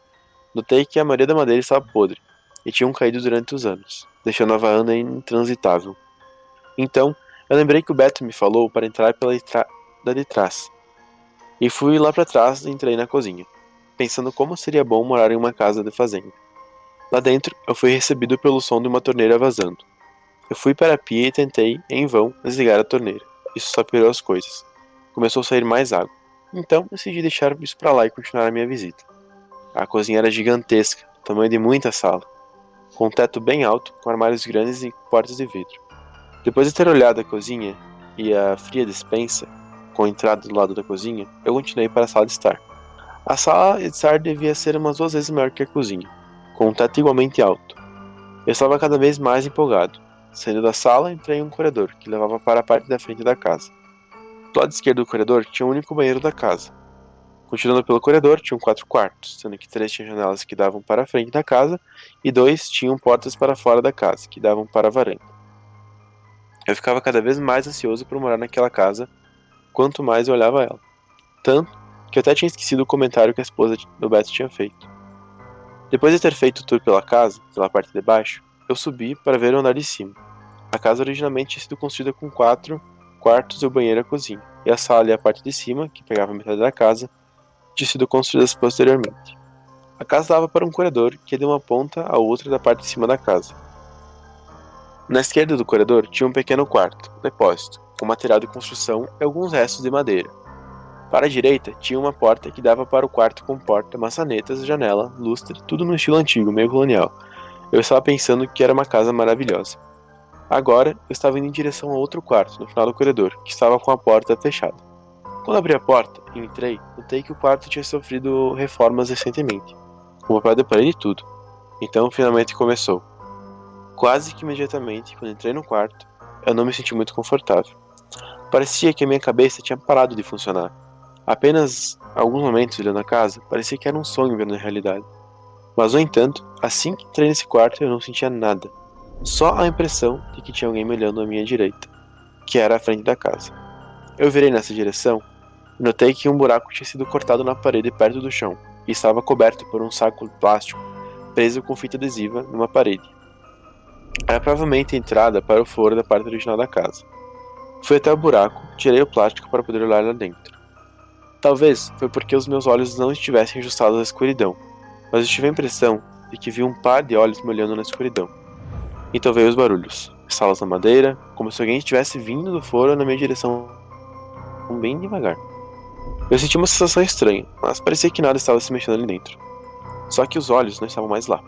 notei que a maioria da madeira estava podre e tinham caído durante os anos, deixando a varanda intransitável. Então, eu lembrei que o Beto me falou para entrar pela estrada de trás. E fui lá para trás e entrei na cozinha, pensando como seria bom morar em uma casa de fazenda. Lá dentro, eu fui recebido pelo som de uma torneira vazando. Eu fui para a pia e tentei, em vão, desligar a torneira. Isso só piorou as coisas. Começou a sair mais água. Então, decidi deixar isso para lá e continuar a minha visita. A cozinha era gigantesca, do tamanho de muita sala, com um teto bem alto, com armários grandes e portas de vidro. Depois de ter olhado a cozinha e a fria despensa, com a entrada do lado da cozinha, eu continuei para a sala de estar. A sala de estar devia ser umas 2 vezes maior que a cozinha, com um teto igualmente alto. Eu estava cada vez mais empolgado. Saindo da sala, entrei em um corredor, que levava para a parte da frente da casa. Do lado esquerdo do corredor tinha o único banheiro da casa. Continuando pelo corredor, tinham 4 quartos, sendo que 3 tinham janelas que davam para a frente da casa e 2 tinham portas para fora da casa, que davam para a varanda. Eu ficava cada vez mais ansioso por morar naquela casa, quanto mais eu olhava ela. Tanto que eu até tinha esquecido o comentário que a esposa do Beto tinha feito. Depois de ter feito o tour pela casa, pela parte de baixo, eu subi para ver o andar de cima. A casa originalmente tinha sido construída com 4 quartos e o banheiro e a cozinha, e a sala e a parte de cima, que pegava metade da casa, tinham sido construídas posteriormente. A casa dava para um corredor que ia de uma ponta à outra da parte de cima da casa. Na esquerda do corredor tinha um pequeno quarto, depósito, com material de construção e alguns restos de madeira. Para a direita tinha uma porta que dava para o quarto com porta, maçanetas, janela, lustre, tudo no estilo antigo, meio colonial. Eu estava pensando que era uma casa maravilhosa. Agora, eu estava indo em direção a outro quarto, no final do corredor, que estava com a porta fechada. Quando abri a porta e entrei, notei que o quarto tinha sofrido reformas recentemente, com papel de parede e tudo. Então, finalmente começou. Quase que imediatamente, quando entrei no quarto, eu não me senti muito confortável. Parecia que a minha cabeça tinha parado de funcionar. Apenas alguns momentos olhando a casa, parecia que era um sonho vendo a realidade. Mas, no entanto, assim que entrei nesse quarto, eu não sentia nada. Só a impressão de que tinha alguém me olhando à minha direita, que era a frente da casa. Eu virei nessa direção e notei que um buraco tinha sido cortado na parede perto do chão e estava coberto por um saco de plástico preso com fita adesiva numa parede. Era provavelmente a entrada para o foro da parte original da casa. Fui até o buraco, tirei o plástico para poder olhar lá dentro. Talvez foi porque os meus olhos não estivessem ajustados à escuridão, mas eu tive a impressão de que vi um par de olhos me olhando na escuridão. Então veio os barulhos, estalos na madeira, como se alguém estivesse vindo do foro na minha direção bem devagar. Eu senti uma sensação estranha, mas parecia que nada estava se mexendo ali dentro. Só que os olhos não estavam mais lá.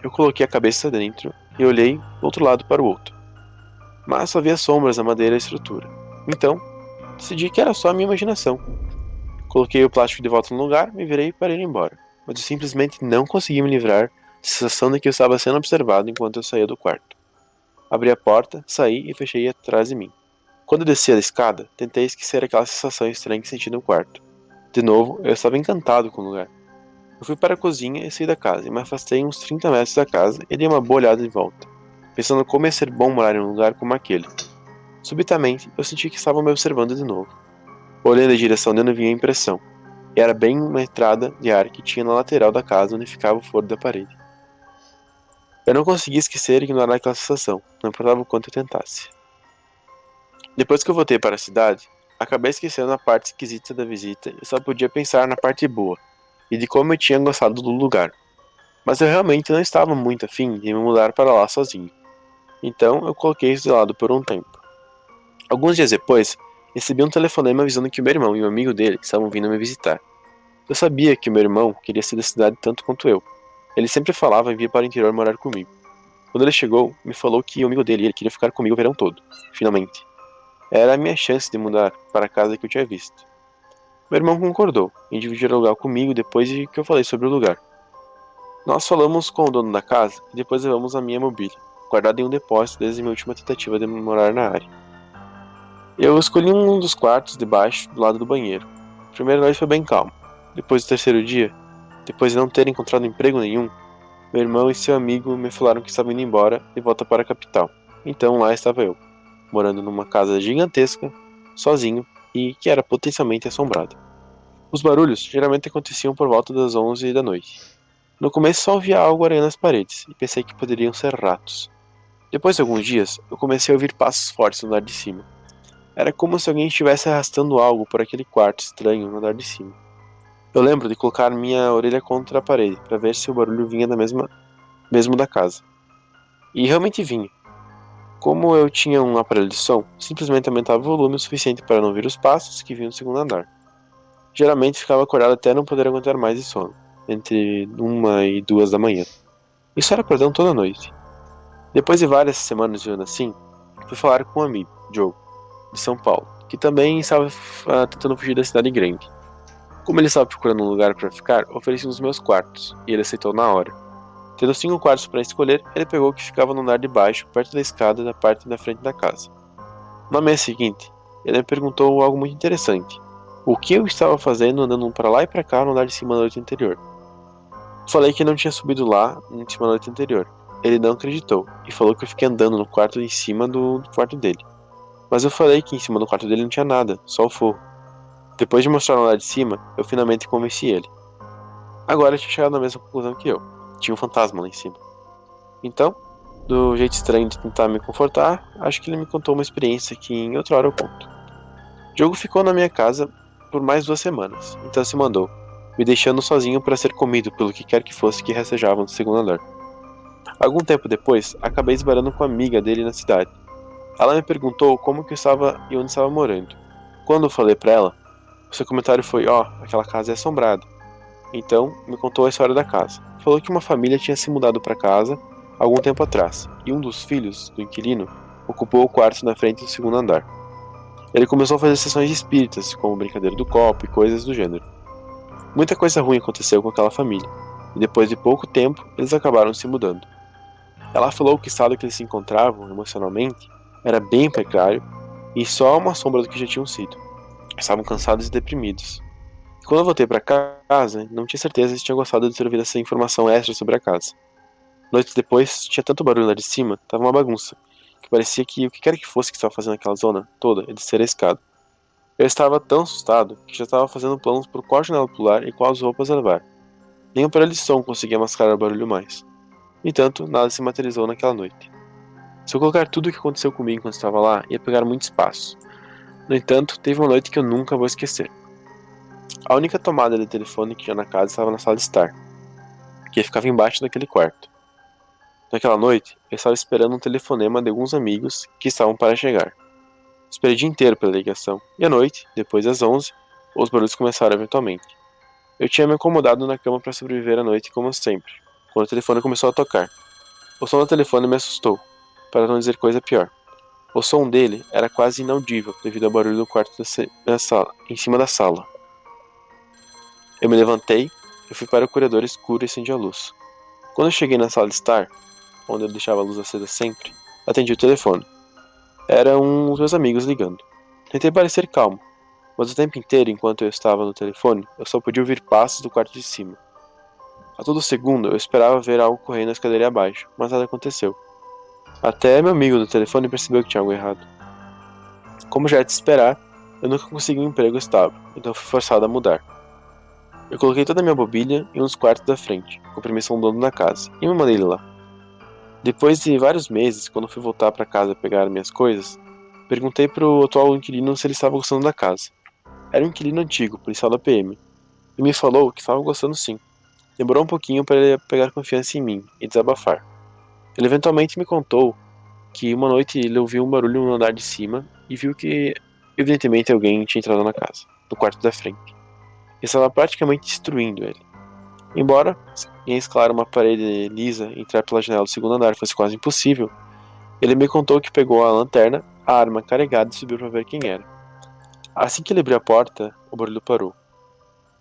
Eu coloquei a cabeça dentro e olhei do outro lado para o outro. Mas só via sombras na madeira e a estrutura. Então, decidi que era só a minha imaginação. Coloquei o plástico de volta no lugar, me virei para ir embora. Mas eu simplesmente não consegui me livrar da sensação de que eu estava sendo observado enquanto eu saía do quarto. Abri a porta, saí e fechei atrás de mim. Quando desci a escada, tentei esquecer aquela sensação estranha que senti no quarto. De novo, eu estava encantado com o lugar. Eu fui para a cozinha e saí da casa, e me afastei uns 30 metros da casa e dei uma boa olhada em volta, pensando como ia ser bom morar em um lugar como aquele. Subitamente, eu senti que estavam me observando de novo. Olhei na direção de onde vinha a impressão, e era bem uma entrada de ar que tinha na lateral da casa onde ficava o foro da parede. Eu não conseguia esquecer e ignorar aquela sensação, não importava o quanto eu tentasse. Depois que eu voltei para a cidade, acabei esquecendo a parte esquisita da visita e só podia pensar na parte boa, e de como eu tinha gostado do lugar. Mas eu realmente não estava muito afim de me mudar para lá sozinho. Então eu coloquei isso de lado por um tempo. Alguns dias depois, recebi um telefonema avisando que meu irmão e um amigo dele estavam vindo me visitar. Eu sabia que meu irmão queria sair da cidade tanto quanto eu. Ele sempre falava em vir para o interior morar comigo. Quando ele chegou, me falou que o amigo dele ele queria ficar comigo o verão todo, finalmente. Era a minha chance de mudar para a casa que eu tinha visto. Meu irmão concordou em dividir o lugar comigo depois de que eu falei sobre o lugar. Nós falamos com o dono da casa e depois levamos a minha mobília, guardada em um depósito desde minha última tentativa de morar na área. Eu escolhi um dos quartos de baixo, do lado do banheiro. A primeira noite foi bem calma. Depois do terceiro dia, depois de não ter encontrado emprego nenhum, Meu irmão e seu amigo me falaram que estavam indo embora e volta para a capital. Então lá estava eu, morando numa casa gigantesca, sozinho e que era potencialmente assombrada. Os barulhos geralmente aconteciam por volta das 11 da noite. No começo só ouvia algo aranhando nas paredes e pensei que poderiam ser ratos. Depois de alguns dias, eu comecei a ouvir passos fortes no andar de cima. Era como se alguém estivesse arrastando algo por aquele quarto estranho no andar de cima. Eu lembro de colocar minha orelha contra a parede para ver se o barulho vinha mesmo da casa. E realmente vinha. Como eu tinha um aparelho de som, simplesmente aumentava o volume o suficiente para não ouvir os passos que vinham do segundo andar. Geralmente ficava acordado até não poder aguentar mais de sono, entre 1 e 2 da manhã. Isso era acordando toda noite. Depois de várias semanas vivendo assim, fui falar com um amigo, Diogo, de São Paulo, que também estava tentando fugir da cidade grande. Como ele estava procurando um lugar para ficar, ofereci um dos meus quartos, e ele aceitou na hora. Tendo 5 quartos para escolher, ele pegou o que ficava no andar de baixo, perto da escada da parte da frente da casa. Na manhã seguinte, ele me perguntou algo muito interessante. O que eu estava fazendo andando para lá e para cá no andar de cima na noite anterior? Falei que não tinha subido lá em cima na noite anterior. Ele não acreditou e falou que eu fiquei andando no quarto em cima do quarto dele. Mas eu falei que em cima do quarto dele não tinha nada, só o forro. Depois de mostrar no andar de cima, eu finalmente convenci ele. Agora ele tinha chegado na mesma conclusão que eu. Tinha um fantasma lá em cima. Então, do jeito estranho de tentar me confortar, acho que ele me contou uma experiência que em outra hora eu conto. Diogo ficou na minha casa por mais 2 semanas, então se mandou, me deixando sozinho para ser comido pelo que quer que fosse que rastejava no segundo andar. Algum tempo depois, acabei esbarrando com uma amiga dele na cidade. Ela me perguntou como que eu estava e onde estava morando. Quando eu falei para ela, o seu comentário foi: aquela casa é assombrada. Então, me contou a história da casa. Falou que uma família tinha se mudado para casa algum tempo atrás, e um dos filhos do inquilino ocupou o quarto na frente do segundo andar. Ele começou a fazer sessões espíritas, como brincadeira do copo e coisas do gênero. Muita coisa ruim aconteceu com aquela família, e depois de pouco tempo, eles acabaram se mudando. Ela falou que o estado que eles se encontravam emocionalmente era bem precário e só uma sombra do que já tinham sido. Estavam cansados e deprimidos. E quando eu voltei para casa, não tinha certeza se tinha gostado de ter ouvido essa informação extra sobre a casa. Noites depois, tinha tanto barulho lá de cima, tava uma bagunça, que parecia que o que quer que fosse que estava fazendo naquela zona toda, ele seria escado. Eu estava tão assustado que já estava fazendo planos por qual janela pular e quais roupas levar. Nem o aparelho de som conseguia mascarar o barulho mais. No entanto, nada se materializou naquela noite. Se eu colocar tudo o que aconteceu comigo enquanto estava lá, ia pegar muito espaço. No entanto, teve uma noite que eu nunca vou esquecer. A única tomada de telefone que tinha na casa estava na sala de estar, que ficava embaixo daquele quarto. Naquela noite, eu estava esperando um telefonema de alguns amigos que estavam para chegar. Esperei o dia inteiro pela ligação, e à noite, depois das 11, os barulhos começaram eventualmente. Eu tinha me acomodado na cama para sobreviver à noite como sempre, quando o telefone começou a tocar. O som do telefone me assustou, para não dizer coisa pior. O som dele era quase inaudível devido ao barulho do quarto da sala, em cima da sala. Eu me levantei e fui para o corredor escuro e acendi a luz. Quando eu cheguei na sala de estar, onde eu deixava a luz acesa sempre, atendi o telefone. Era um dos meus amigos ligando. Tentei parecer calmo, mas o tempo inteiro, enquanto eu estava no telefone, eu só podia ouvir passos do quarto de cima. A todo segundo, eu esperava ver algo correndo na escadaria abaixo, mas nada aconteceu. Até meu amigo do telefone percebeu que tinha algo errado. Como já é de se esperar, eu nunca consegui um emprego estável, então fui forçado a mudar. Eu coloquei toda a minha mobília em um dos quartos da frente, com permissão do dono da casa, e me mandei lá. Depois de vários meses, quando fui voltar para casa pegar minhas coisas, perguntei pro atual inquilino se ele estava gostando da casa. Era um inquilino antigo, policial da PM, e me falou que estava gostando sim. Demorou um pouquinho para ele pegar confiança em mim e desabafar. Ele eventualmente me contou que uma noite ele ouviu um barulho no andar de cima e viu que, evidentemente, alguém tinha entrado na casa, no quarto da frente. E estava praticamente destruindo ele. Embora, em escalar uma parede lisa e entrar pela janela do segundo andar fosse quase impossível, ele me contou que pegou a lanterna, a arma carregada e subiu para ver quem era. Assim que ele abriu a porta, o barulho parou.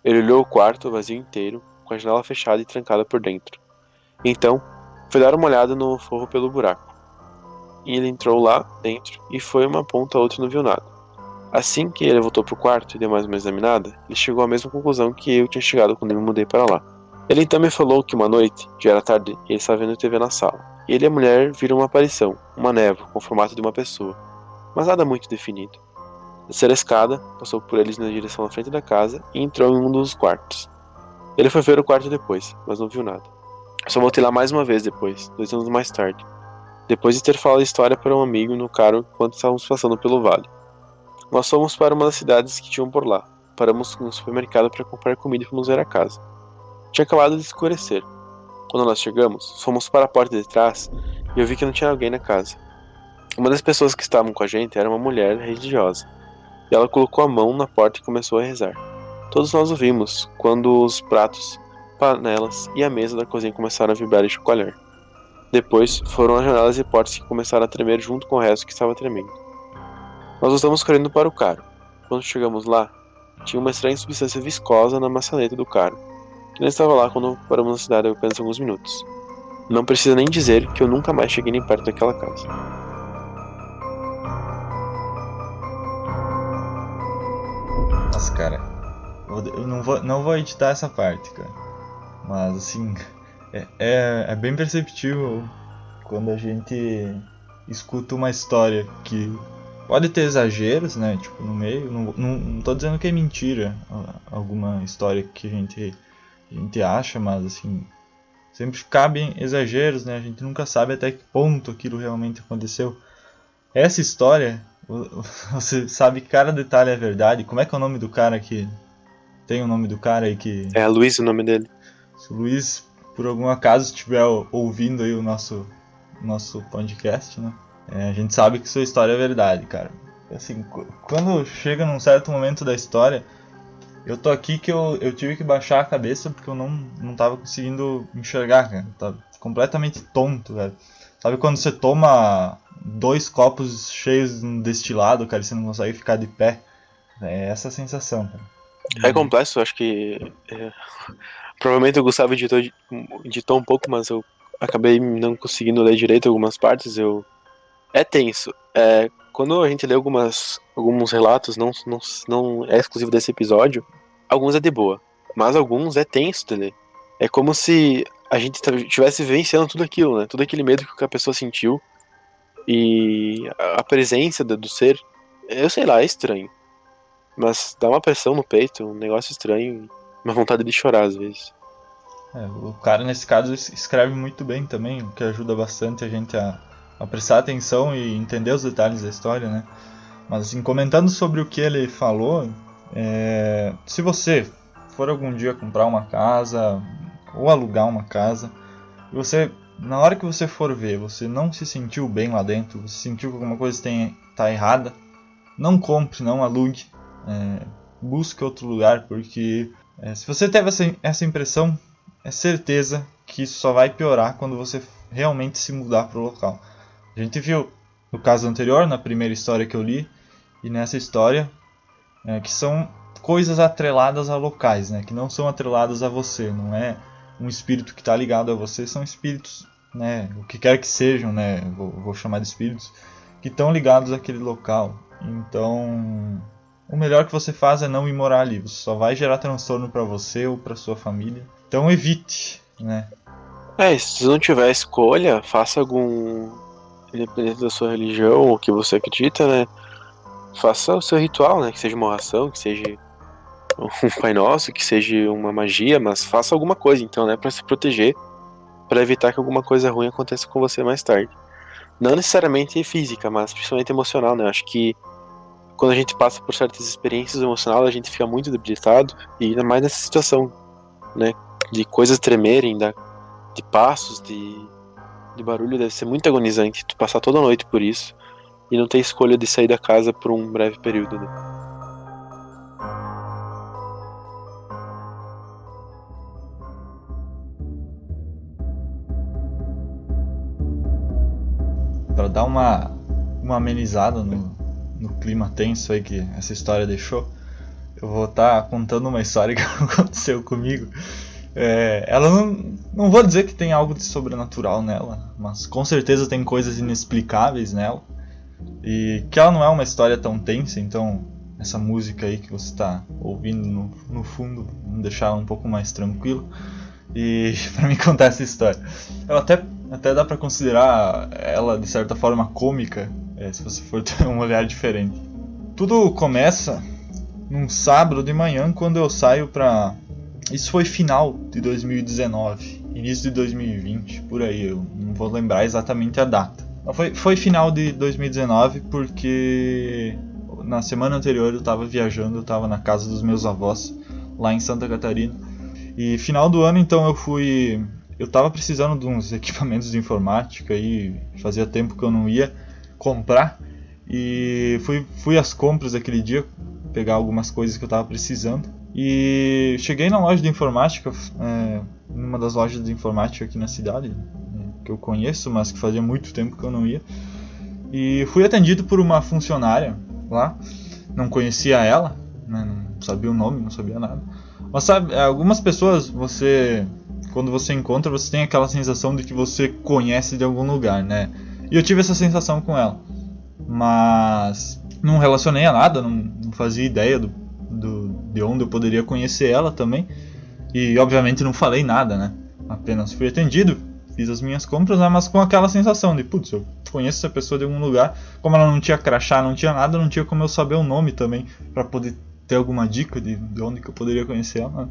Ele olhou o quarto vazio inteiro, com a janela fechada e trancada por dentro. Então, foi dar uma olhada no forro pelo buraco. E ele entrou lá dentro e foi uma ponta a outra e não viu nada. Assim que ele voltou pro quarto e deu mais uma examinada, ele chegou à mesma conclusão que eu tinha chegado quando eu me mudei para lá. Ele então me falou que uma noite, já era tarde, ele estava vendo TV na sala. E ele e a mulher viram uma aparição, uma névoa, com o formato de uma pessoa, mas nada muito definido. Desceram a escada, passou por eles na direção da frente da casa e entrou em um dos quartos. Ele foi ver o quarto depois, mas não viu nada. Eu só voltei lá mais uma vez depois, 2 anos mais tarde. Depois de ter falado a história para um amigo no carro enquanto estávamos passando pelo vale. Nós fomos para uma das cidades que tinham por lá. Paramos no supermercado para comprar comida e fomos ver a casa. Tinha acabado de escurecer. Quando nós chegamos, fomos para a porta de trás e eu vi que não tinha alguém na casa. Uma das pessoas que estavam com a gente era uma mulher religiosa. E ela colocou a mão na porta e começou a rezar. Todos nós ouvimos quando os pratos, panelas e a mesa da cozinha começaram a vibrar e chacoalhar. Depois foram as janelas e portas que começaram a tremer junto com o resto que estava tremendo. Nós estamos correndo para o carro. Quando chegamos lá, tinha uma estranha substância viscosa na maçaneta do carro, que não estava lá quando paramos na cidade há apenas alguns minutos. Não precisa nem dizer que eu nunca mais cheguei nem perto daquela casa. Nossa, cara, eu não vou editar essa parte, cara. Mas assim, é bem perceptível quando a gente escuta uma história que pode ter exageros, né? Tipo, no meio. Não tô dizendo que é mentira alguma história que a gente acha, mas assim, sempre cabem exageros, né? A gente nunca sabe até que ponto aquilo realmente aconteceu. Essa história, você sabe que cada detalhe é verdade. Como é que é o nome do cara que... Tem o nome do cara aí que... É Luiz o nome dele. Se o Luiz, por algum acaso, estiver ouvindo aí o nosso podcast, né? A gente sabe que sua história é verdade, cara. Assim, quando chega num certo momento da história, eu tô aqui que eu tive que baixar a cabeça porque eu não tava conseguindo enxergar, cara. Eu tava completamente tonto, velho. Sabe quando você toma 2 copos cheios de destilado, cara, e você não consegue ficar de pé? É essa a sensação, cara. É complexo, acho que... Provavelmente o Gustavo editou um pouco, mas eu acabei não conseguindo ler direito algumas partes. É tenso. Quando a gente lê alguns relatos, não é exclusivo desse episódio, alguns é de boa, mas alguns é tenso de ler. É como se a gente estivesse vivenciando tudo aquilo, né? Tudo aquele medo que a pessoa sentiu e a presença do ser, eu sei lá, é estranho. Mas dá uma pressão no peito, um negócio estranho, uma vontade de chorar às vezes. O cara nesse caso escreve muito bem também, o que ajuda bastante a gente a prestar atenção e entender os detalhes da história, né? Mas assim, comentando sobre o que ele falou, se você for algum dia comprar uma casa ou alugar uma casa, e você, na hora que você for ver, você não se sentiu bem lá dentro, você sentiu que alguma coisa está errada, não compre, não alugue, busque outro lugar, porque se você teve essa impressão, é certeza que isso só vai piorar quando você realmente se mudar para o local. A gente viu no caso anterior, na primeira história que eu li, e nessa história, que são coisas atreladas a locais, né, que não são atreladas a você, não é um espírito que está ligado a você, são espíritos, né, o que quer que sejam, né, vou chamar de espíritos, que estão ligados àquele local. Então, o melhor que você faz é não ir morar ali, você só vai gerar transtorno para você ou para sua família. Então evite, né? Se não tiver escolha, faça algum... Independente da sua religião ou o que você acredita, né? Faça o seu ritual, né? Que seja uma oração, que seja um Pai Nosso, que seja uma magia, mas faça alguma coisa, então, né? Pra se proteger, pra evitar que alguma coisa ruim aconteça com você mais tarde. Não necessariamente física, mas principalmente emocional, né? Acho que quando a gente passa por certas experiências emocionais, a gente fica muito debilitado, e ainda mais nessa situação, né? De coisas tremerem, de passos, de barulho, deve ser muito agonizante tu passar toda a noite por isso e não ter escolha de sair da casa por um breve período, né? Para dar uma amenizada no clima tenso aí que essa história deixou, eu vou estar contando uma história que aconteceu comigo. Ela não vou dizer que tem algo de sobrenatural nela, mas com certeza tem coisas inexplicáveis nela, e que ela não é uma história tão tensa. Então essa música aí que você está ouvindo no fundo, vamos deixar ela um pouco mais tranquila. e para me contar essa história. Eu até dá para considerar ela de certa forma cômica, se você for ter um olhar diferente. Tudo começa num sábado de manhã quando eu saio pra... Isso foi final de 2019, início de 2020, por aí, eu não vou lembrar exatamente a data. Foi final de 2019 porque na semana anterior eu estava viajando, eu estava na casa dos meus avós, lá em Santa Catarina. E final do ano então eu estava precisando de uns equipamentos de informática e fazia tempo que eu não ia comprar. E fui às compras aquele dia, pegar algumas coisas que eu estava precisando. E cheguei na loja de informática, numa das lojas de informática aqui na cidade, que eu conheço, mas que fazia muito tempo que eu não ia. E fui atendido por uma funcionária lá, não conhecia ela, né, não sabia o nome, não sabia nada. Mas sabe, algumas pessoas, quando você encontra, você tem aquela sensação de que você conhece de algum lugar, né? E eu tive essa sensação com ela. Mas não relacionei a nada, não fazia ideia de onde eu poderia conhecer ela também. E obviamente não falei nada, né? Apenas fui atendido, fiz as minhas compras, né? Mas com aquela sensação de, putz, eu conheço essa pessoa de algum lugar. Como ela não tinha crachá, não tinha nada, não tinha como eu saber o nome também, pra poder ter alguma dica de onde que eu poderia conhecer ela, né?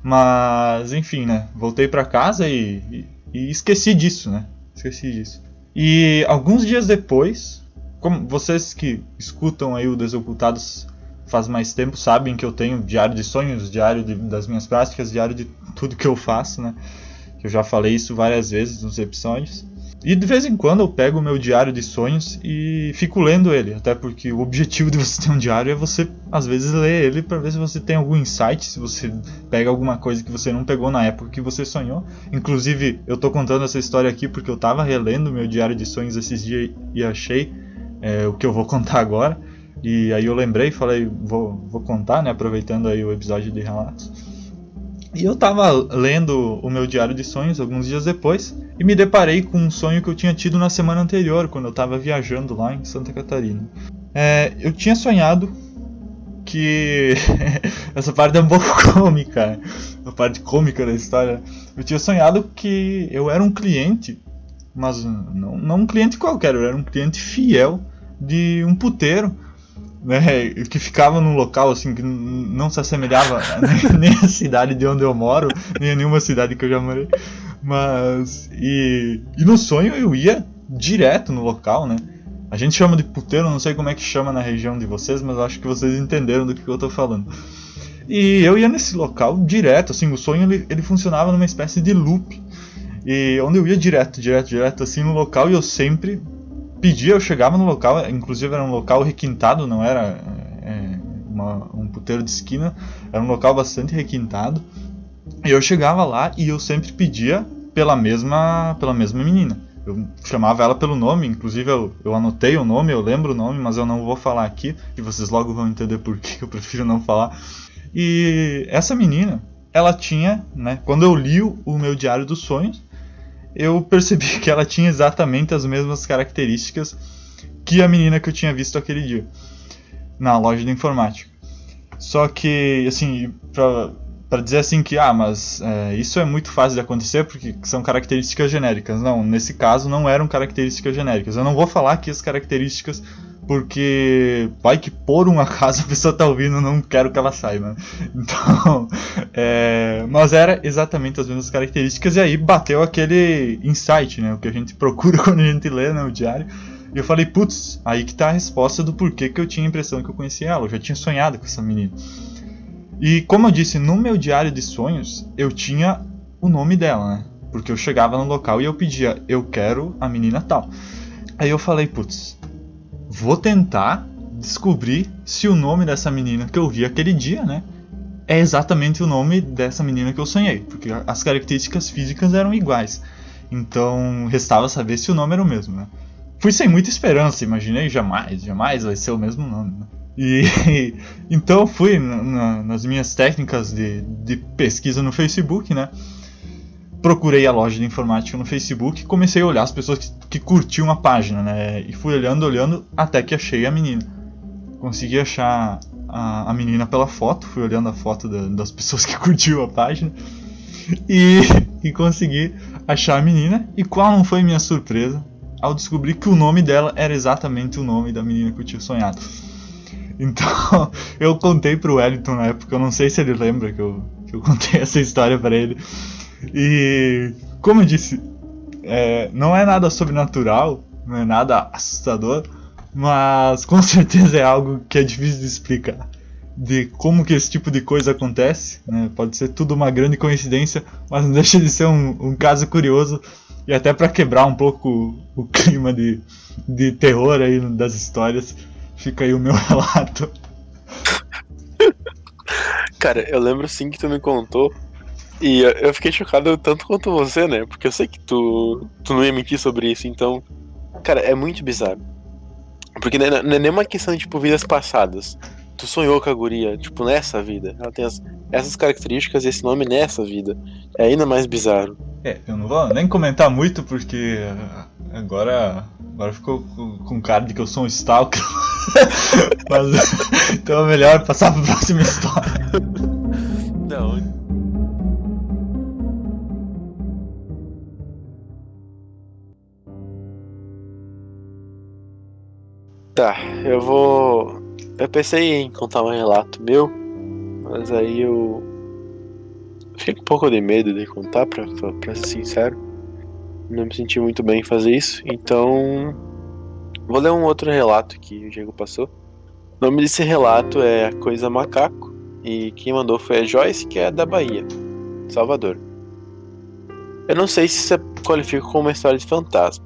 Mas enfim, né? Voltei pra casa e esqueci disso, né? Esqueci disso. E alguns dias depois... Como vocês que escutam aí o Desocultados faz mais tempo sabem que eu tenho diário de sonhos, diário das minhas práticas, diário de tudo que eu faço, né? Eu já falei isso várias vezes nos episódios. E de vez em quando eu pego o meu diário de sonhos e fico lendo ele. Até porque o objetivo de você ter um diário é você, às vezes, ler ele para ver se você tem algum insight, se você pega alguma coisa que você não pegou na época que você sonhou. Inclusive, eu tô contando essa história aqui porque eu tava relendo o meu diário de sonhos esses dias e achei o que eu vou contar agora. E aí eu lembrei e falei, vou contar, né, aproveitando aí o episódio de relatos. E eu tava lendo o meu diário de sonhos alguns dias depois e me deparei com um sonho que eu tinha tido na semana anterior, quando eu tava viajando lá em Santa Catarina. Eu tinha sonhado que... essa parte é um pouco cômica, a parte cômica da história. Eu tinha sonhado que eu era um cliente, mas não um cliente qualquer, eu era um cliente fiel de um puteiro, né, que ficava num local assim que não se assemelhava nem à cidade de onde eu moro, nem a nenhuma cidade que eu já morei. Mas e no sonho eu ia direto no local, né? A gente chama de puteiro, não sei como é que chama na região de vocês, mas acho que vocês entenderam do que eu tô falando. E eu ia nesse local direto, assim, o sonho ele funcionava numa espécie de loop. E onde eu ia direto assim no local, e eu sempre pedia, eu chegava no local, inclusive era um local requintado, não era um puteiro de esquina, era um local bastante requintado. E eu chegava lá e eu sempre pedia pela mesma menina. Eu chamava ela pelo nome, inclusive eu anotei o nome, eu lembro o nome, mas eu não vou falar aqui, e vocês logo vão entender por que eu prefiro não falar. E essa menina, ela tinha, né, quando eu li o meu diário dos sonhos, eu percebi que ela tinha exatamente as mesmas características que a menina que eu tinha visto aquele dia, na loja de informática. Só que, assim, pra dizer assim que, mas isso é muito fácil de acontecer porque são características genéricas. Não, nesse caso não eram características genéricas. Eu não vou falar aqui as características porque vai que por um acaso a pessoa tá ouvindo, eu não quero que ela saiba. Então, mas era exatamente as mesmas características, e aí bateu aquele insight, né, o que a gente procura quando a gente lê, né, o diário. E eu falei, putz, aí que tá a resposta do porquê que eu tinha a impressão que eu conhecia ela, eu já tinha sonhado com essa menina. E como eu disse, no meu diário de sonhos, eu tinha o nome dela, né, porque eu chegava no local e eu pedia, eu quero a menina tal. Aí eu falei, putz, vou tentar descobrir se o nome dessa menina que eu vi aquele dia, né, é exatamente o nome dessa menina que eu sonhei, porque as características físicas eram iguais. Então restava saber se o nome era o mesmo, né. Fui sem muita esperança, imaginei jamais vai ser o mesmo nome, né? E então fui nas minhas técnicas de pesquisa no Facebook, né. Procurei a loja de informática no Facebook e comecei a olhar as pessoas que curtiam a página, né? E fui olhando até que achei a menina. Consegui achar a menina pela foto, fui olhando a foto das pessoas que curtiam a página. e consegui achar a menina. E qual não foi minha surpresa ao descobrir que o nome dela era exatamente o nome da menina que eu tinha sonhado. Então, eu contei pro Wellington na época, eu não sei se ele lembra que eu contei essa história pra ele. E, como eu disse, não é nada sobrenatural, não é nada assustador, mas com certeza é algo que é difícil de explicar. De como que esse tipo de coisa acontece, né? Pode ser tudo uma grande coincidência, mas não deixa de ser um caso curioso. E até pra quebrar um pouco o clima de terror aí das histórias, fica aí o meu relato. Cara, eu lembro sim que tu me contou. E eu fiquei chocado tanto quanto você, né? Porque eu sei que tu não ia mentir sobre isso, então... Cara, é muito bizarro. Porque não é nem uma questão de, tipo, vidas passadas. Tu sonhou com a guria, tipo, nessa vida. Ela tem essas características e esse nome nessa vida. É ainda mais bizarro. Eu não vou nem comentar muito, porque agora ficou com cara de que eu sou um stalker. Mas, então é melhor passar pra próxima história. Não. Tá, eu pensei em contar um relato meu, mas aí eu fiquei com um pouco de medo de contar, pra ser sincero. Não me senti muito bem em fazer isso, então vou ler um outro relato que o Diego passou. O nome desse relato é A Coisa Macaco, e quem mandou foi a Joyce, que é da Bahia, Salvador. Eu não sei se isso qualifica como uma história de fantasma,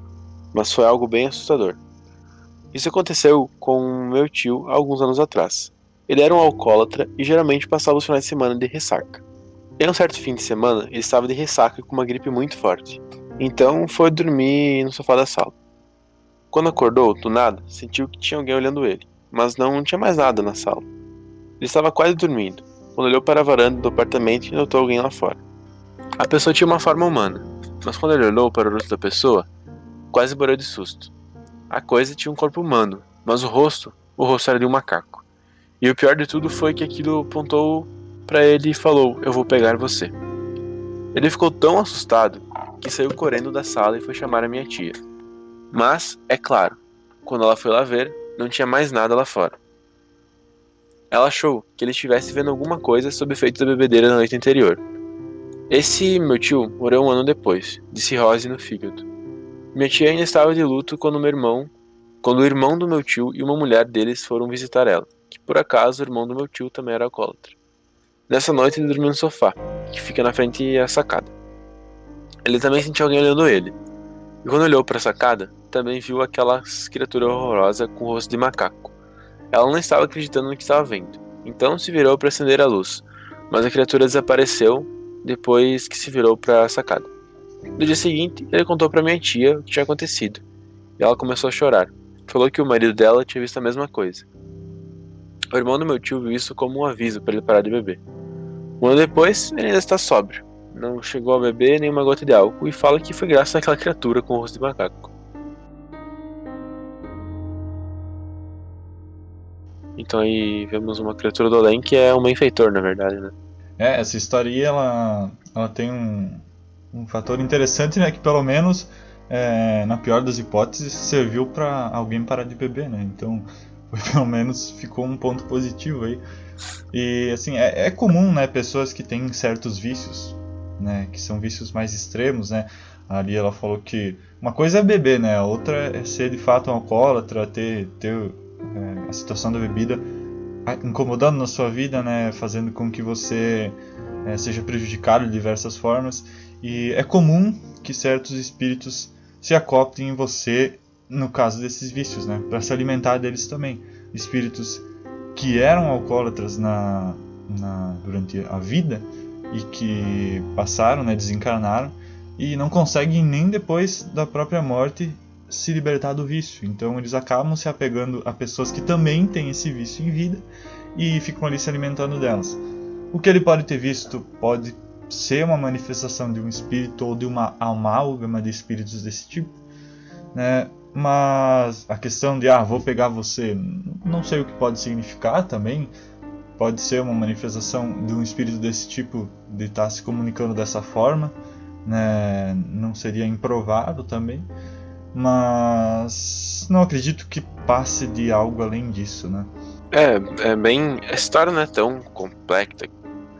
mas foi algo bem assustador. Isso aconteceu com meu tio há alguns anos atrás. Ele era um alcoólatra e geralmente passava os finais de semana de ressaca. Em um certo fim de semana, ele estava de ressaca e com uma gripe muito forte. Então foi dormir no sofá da sala. Quando acordou, do nada, sentiu que tinha alguém olhando ele, mas não tinha mais nada na sala. Ele estava quase dormindo, quando olhou para a varanda do apartamento e notou alguém lá fora. A pessoa tinha uma forma humana, mas quando ele olhou para o rosto da pessoa, quase morreu de susto. A coisa tinha um corpo humano, mas o rosto era de um macaco. E o pior de tudo foi que aquilo apontou para ele e falou: "Eu vou pegar você." Ele ficou tão assustado que saiu correndo da sala e foi chamar a minha tia. Mas, é claro, quando ela foi lá ver, não tinha mais nada lá fora. Ela achou que ele estivesse vendo alguma coisa sob efeito da bebedeira na noite anterior. Esse meu tio morreu um ano depois, de cirrose no fígado. Minha tia ainda estava de luto quando o irmão do meu tio e uma mulher deles foram visitar ela, que por acaso o irmão do meu tio também era alcoólatra. Nessa noite ele dormiu no sofá, que fica na frente da sacada. Ele também sentiu alguém olhando ele, e quando olhou para a sacada, também viu aquela criatura horrorosa com o rosto de macaco. Ela não estava acreditando no que estava vendo, então se virou para acender a luz, mas a criatura desapareceu depois que se virou para a sacada. No dia seguinte, ele contou para minha tia o que tinha acontecido, e ela começou a chorar. Falou que o marido dela tinha visto a mesma coisa. O irmão do meu tio viu isso como um aviso para ele parar de beber. Um ano depois, ele ainda está sóbrio, não chegou a beber nenhuma gota de álcool e fala que foi graças àquela criatura com o rosto de macaco. Então aí vemos uma criatura do além que é um benfeitor, na verdade, né? Essa história aí, ela tem um fator interessante, né? Que pelo menos, na pior das hipóteses, serviu para alguém parar de beber, né? Então, pelo menos ficou um ponto positivo aí. E assim, é comum, né? Pessoas que têm certos vícios, né? Que são vícios mais extremos, né? Ali ela falou que uma coisa é beber, né? A outra é ser de fato um alcoólatra, ter a situação da bebida incomodando na sua vida, né? Fazendo com que você seja prejudicado de diversas formas. E é comum que certos espíritos se acoplem em você no caso desses vícios, né? Para se alimentar deles também. Espíritos que eram alcoólatras durante a vida e que passaram, né? Desencarnaram e não conseguem nem depois da própria morte se libertar do vício. Então eles acabam se apegando a pessoas que também têm esse vício em vida e ficam ali se alimentando delas. O que ele pode ter visto pode ser uma manifestação de um espírito ou de uma amálgama de espíritos desse tipo, né? Mas a questão de vou pegar você, não sei o que pode significar também. pode ser uma manifestação de um espírito desse tipo, de estar se comunicando dessa forma, né? Não seria improvável também, mas não acredito que passe de algo além disso, né? A história não é tão complexa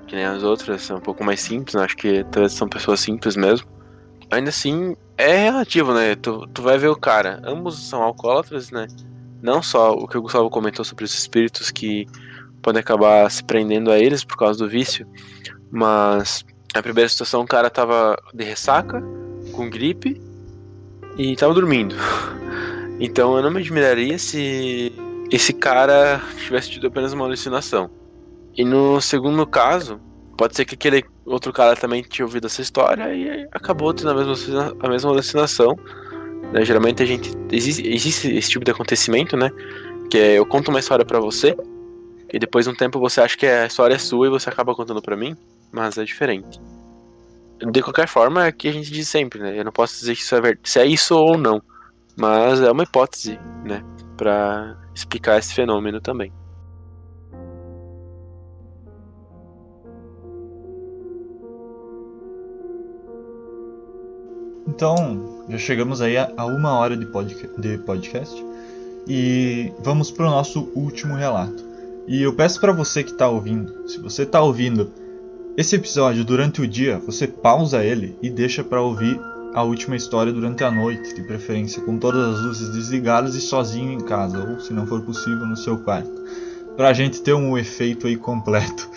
que nem as outras, é um pouco mais simples, né? Acho que talvez são pessoas simples mesmo. Ainda assim, é relativo, né? Tu vai ver o cara, ambos são alcoólatras, né? Não só o que o Gustavo comentou sobre os espíritos que podem acabar se prendendo a eles por causa do vício, mas na primeira situação o cara tava de ressaca, com gripe e tava dormindo. Então eu não me admiraria se esse cara tivesse tido apenas uma alucinação. E no segundo caso, pode ser que aquele outro cara também tinha ouvido essa história e acabou tendo a mesma alucinação. Né? Geralmente existe esse tipo de acontecimento, né? Que é, eu conto uma história pra você e depois de um tempo você acha que a história é sua e você acaba contando pra mim, mas é diferente. De qualquer forma, é o que a gente diz sempre, né? Eu não posso dizer que isso se é isso ou não, mas é uma hipótese, né? Pra explicar esse fenômeno também. Então, já chegamos aí a 1 hora de podcast e vamos para o nosso último relato. E eu peço para você que está ouvindo, se você está ouvindo esse episódio durante o dia, você pausa ele e deixa para ouvir a última história durante a noite, de preferência com todas as luzes desligadas e sozinho em casa, ou se não for possível no seu quarto, para a gente ter um efeito aí completo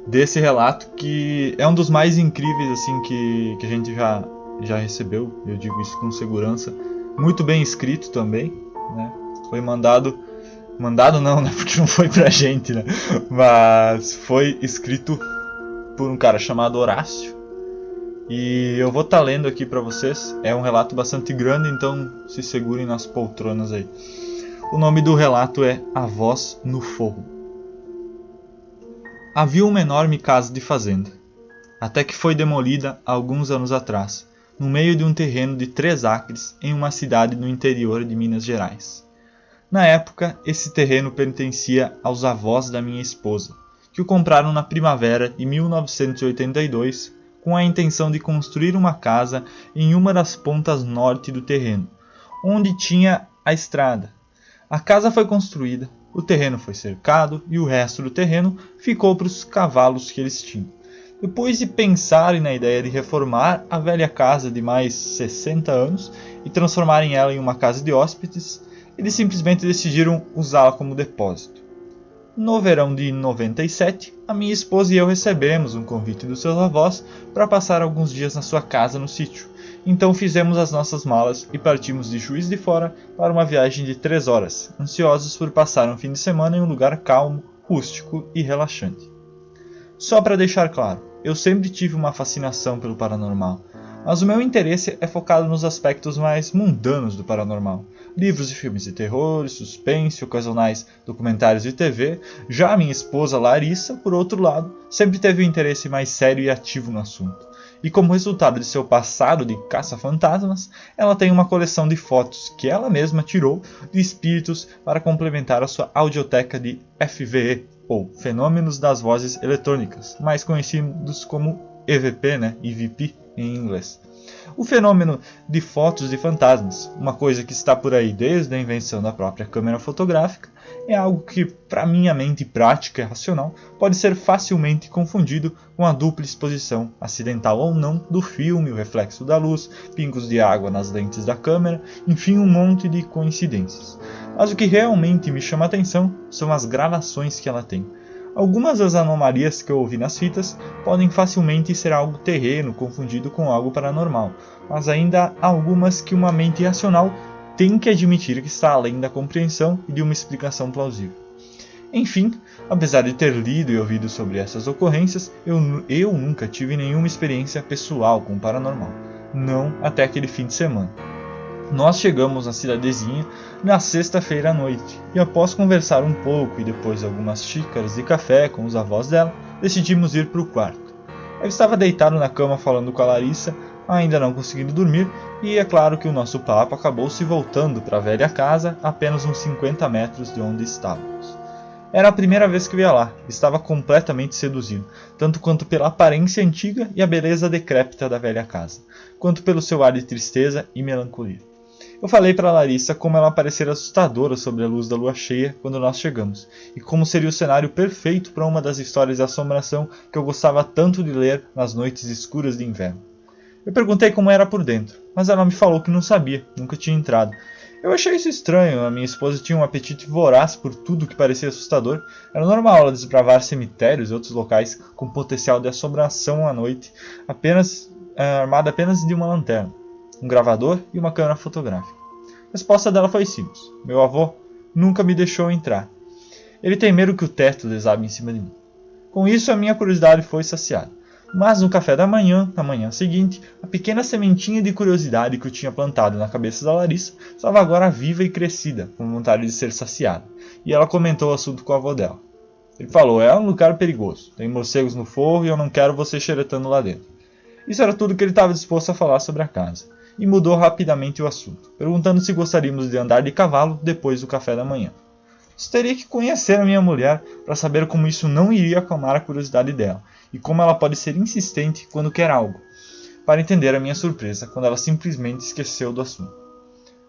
desse relato, que é um dos mais incríveis assim que a gente já recebeu. Eu digo isso com segurança, muito bem escrito também, né? Foi mandado não, né? Porque não foi pra gente, né? Mas foi escrito por um cara chamado Horácio. E eu vou estar lendo aqui pra vocês. É um relato bastante grande, então se segurem nas poltronas aí. O nome do relato é A Voz no Forro. Havia uma enorme casa de fazenda, até que foi demolida há alguns anos atrás, no meio de um terreno de 3 acres em uma cidade no interior de Minas Gerais. Na época, esse terreno pertencia aos avós da minha esposa, que o compraram na primavera de 1982 com a intenção de construir uma casa em uma das pontas norte do terreno, onde tinha a estrada. A casa foi construída, o terreno foi cercado e o resto do terreno ficou para os cavalos que eles tinham. Depois de pensarem na ideia de reformar a velha casa de mais 60 anos e transformarem ela em uma casa de hóspedes, eles simplesmente decidiram usá-la como depósito. No verão de 97, a minha esposa e eu recebemos um convite dos seus avós para passar alguns dias na sua casa no sítio. Então fizemos as nossas malas e partimos de Juiz de Fora para uma viagem de 3 horas, ansiosos por passar um fim de semana em um lugar calmo, rústico e relaxante. Só para deixar claro, eu sempre tive uma fascinação pelo paranormal, mas o meu interesse é focado nos aspectos mais mundanos do paranormal. Livros e filmes de terror, suspense, ocasionais documentários de TV. Já a minha esposa Larissa, por outro lado, sempre teve um interesse mais sério e ativo no assunto. E como resultado de seu passado de caça-fantasmas, ela tem uma coleção de fotos que ela mesma tirou de espíritos para complementar a sua audioteca de FVE, ou Fenômenos das Vozes Eletrônicas, mais conhecidos como EVP, né? EVP em inglês. O fenômeno de fotos de fantasmas, uma coisa que está por aí desde a invenção da própria câmera fotográfica, é algo que, para minha mente prática e racional, pode ser facilmente confundido com a dupla exposição, acidental ou não, do filme, o reflexo da luz, pingos de água nas lentes da câmera, enfim, um monte de coincidências. Mas o que realmente me chama a atenção são as gravações que ela tem. Algumas das anomalias que eu ouvi nas fitas podem facilmente ser algo terreno confundido com algo paranormal, mas ainda há algumas que uma mente racional tem que admitir que está além da compreensão e de uma explicação plausível. Enfim, apesar de ter lido e ouvido sobre essas ocorrências, eu nunca tive nenhuma experiência pessoal com o paranormal, não até aquele fim de semana. Nós chegamos na cidadezinha na sexta-feira à noite, e após conversar um pouco e depois algumas xícaras de café com os avós dela, decidimos ir para o quarto. Eu estava deitado na cama falando com a Larissa, ainda não conseguindo dormir, e é claro que o nosso papo acabou se voltando para a velha casa, apenas uns 50 metros de onde estávamos. Era a primeira vez que eu ia lá, e estava completamente seduzido, tanto quanto pela aparência antiga e a beleza decrépita da velha casa, quanto pelo seu ar de tristeza e melancolia. Eu falei para Larissa como ela parecera assustadora sob a luz da lua cheia quando nós chegamos, e como seria o cenário perfeito para uma das histórias de assombração que eu gostava tanto de ler nas noites escuras de inverno. Eu perguntei como era por dentro, mas ela me falou que não sabia, nunca tinha entrado. Eu achei isso estranho, a minha esposa tinha um apetite voraz por tudo que parecia assustador. Era normal ela desbravar cemitérios e outros locais com potencial de assombração à noite, armada apenas de uma lanterna, um gravador e uma câmera fotográfica. A resposta dela foi simples. Meu avô nunca me deixou entrar. Ele tem medo que o teto desabe em cima de mim. Com isso, a minha curiosidade foi saciada. Mas no café da manhã, na manhã seguinte, a pequena sementinha de curiosidade que eu tinha plantado na cabeça da Larissa estava agora viva e crescida, com vontade de ser saciada. E ela comentou o assunto com o avô dela. Ele falou, é um lugar perigoso, tem morcegos no forro e eu não quero você xeretando lá dentro. Isso era tudo que ele estava disposto a falar sobre a casa. E mudou rapidamente o assunto, perguntando se gostaríamos de andar de cavalo depois do café da manhã. Você teria que conhecer a minha mulher para saber como isso não iria acalmar a curiosidade dela, e como ela pode ser insistente quando quer algo, para entender a minha surpresa quando ela simplesmente esqueceu do assunto.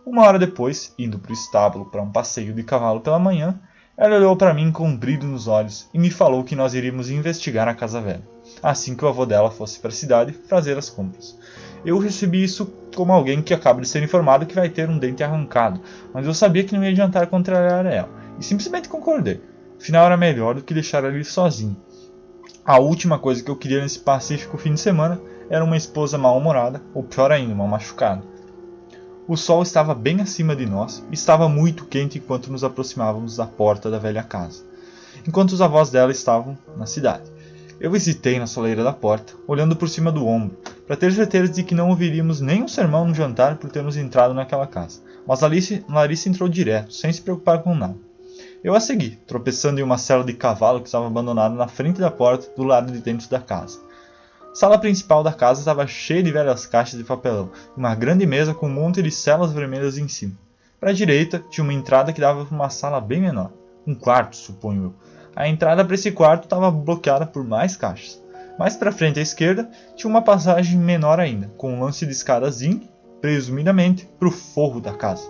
Uma hora depois, indo para o estábulo para um passeio de cavalo pela manhã, ela olhou para mim com um brilho nos olhos e me falou que nós iríamos investigar a casa velha, assim que o avô dela fosse para a cidade fazer as compras. Eu recebi isso como alguém que acaba de ser informado que vai ter um dente arrancado, mas eu sabia que não ia adiantar contrariar ela, e simplesmente concordei. Afinal era melhor do que deixar ela ir sozinha. A última coisa que eu queria nesse pacífico fim de semana era uma esposa mal-humorada, ou pior ainda, mal machucada. O sol estava bem acima de nós e estava muito quente enquanto nos aproximávamos da porta da velha casa, enquanto os avós dela estavam na cidade. Eu hesitei na soleira da porta, olhando por cima do ombro, para ter certeza de que não ouviríamos nem um sermão no jantar por termos entrado naquela casa. Mas Larissa entrou direto, sem se preocupar com nada. Eu a segui, tropeçando em uma cela de cavalo que estava abandonada na frente da porta do lado de dentro da casa. A sala principal da casa estava cheia de velhas caixas de papelão e uma grande mesa com um monte de celas vermelhas em cima. Para a direita tinha uma entrada que dava para uma sala bem menor, um quarto, suponho eu. A entrada para esse quarto estava bloqueada por mais caixas. Mais para frente à esquerda tinha uma passagem menor ainda, com um lance de escadas indo, presumidamente, para o forro da casa.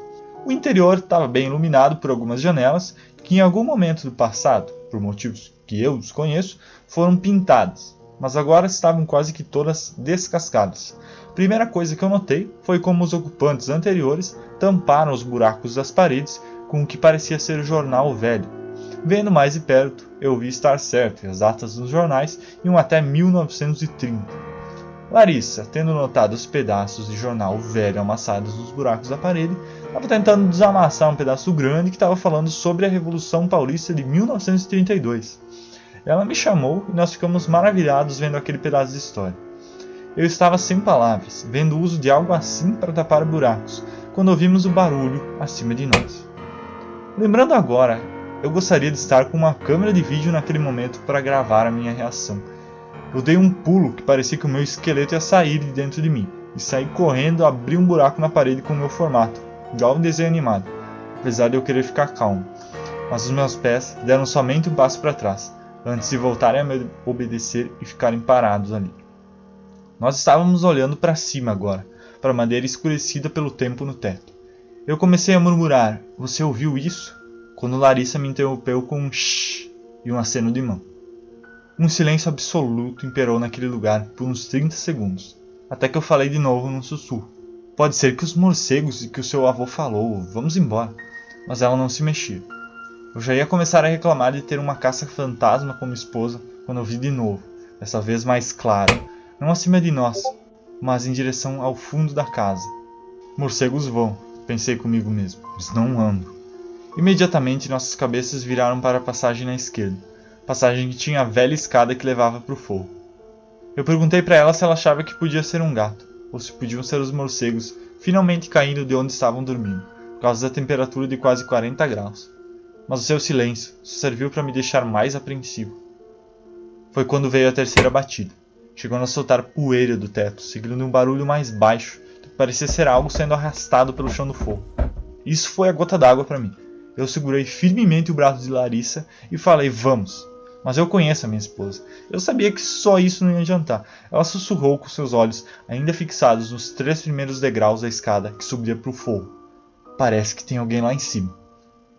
O interior estava bem iluminado por algumas janelas que em algum momento do passado, por motivos que eu desconheço, foram pintadas, mas agora estavam quase que todas descascadas. A primeira coisa que eu notei foi como os ocupantes anteriores tamparam os buracos das paredes com o que parecia ser jornal velho. Vendo mais de perto, eu vi estar certo e as datas dos jornais iam até 1930. Larissa, tendo notado os pedaços de jornal velho amassados nos buracos da parede, estava tentando desamassar um pedaço grande que estava falando sobre a Revolução Paulista de 1932. Ela me chamou e nós ficamos maravilhados vendo aquele pedaço de história. Eu estava sem palavras, vendo o uso de algo assim para tapar buracos, quando ouvimos o barulho acima de nós. Lembrando agora, eu gostaria de estar com uma câmera de vídeo naquele momento para gravar a minha reação. Eu dei um pulo que parecia que o meu esqueleto ia sair de dentro de mim, e saí correndo a abrir um buraco na parede com o meu formato, igual um desenho animado, apesar de eu querer ficar calmo. Mas os meus pés deram somente um passo para trás, antes de voltarem a me obedecer e ficarem parados ali. Nós estávamos olhando para cima agora, para a madeira escurecida pelo tempo no teto. Eu comecei a murmurar, você ouviu isso? Quando Larissa me interrompeu com um shh e um aceno de mão. Um silêncio absoluto imperou naquele lugar por uns 30 segundos, até que eu falei de novo num sussurro. Pode ser que os morcegos e que o seu avô falou, vamos embora. Mas ela não se mexia. Eu já ia começar a reclamar de ter uma caça-fantasma como esposa quando eu vi de novo, dessa vez mais claro, não acima de nós, mas em direção ao fundo da casa. Morcegos vão, pensei comigo mesmo, eles não andam. Imediatamente nossas cabeças viraram para a passagem na esquerda, passagem que tinha a velha escada que levava para o forro. Eu perguntei para ela se ela achava que podia ser um gato, ou se podiam ser os morcegos finalmente caindo de onde estavam dormindo, por causa da temperatura de quase 40 graus. Mas o seu silêncio só serviu para me deixar mais apreensivo. Foi quando veio a terceira batida, chegando a soltar poeira do teto, seguindo de um barulho mais baixo, que parecia ser algo sendo arrastado pelo chão do forro. Isso foi a gota d'água para mim. Eu segurei firmemente o braço de Larissa e falei, vamos. Mas eu conheço a minha esposa. Eu sabia que só isso não ia adiantar. Ela sussurrou com seus olhos ainda fixados nos 3 primeiros degraus da escada que subia para o forro. Parece que tem alguém lá em cima.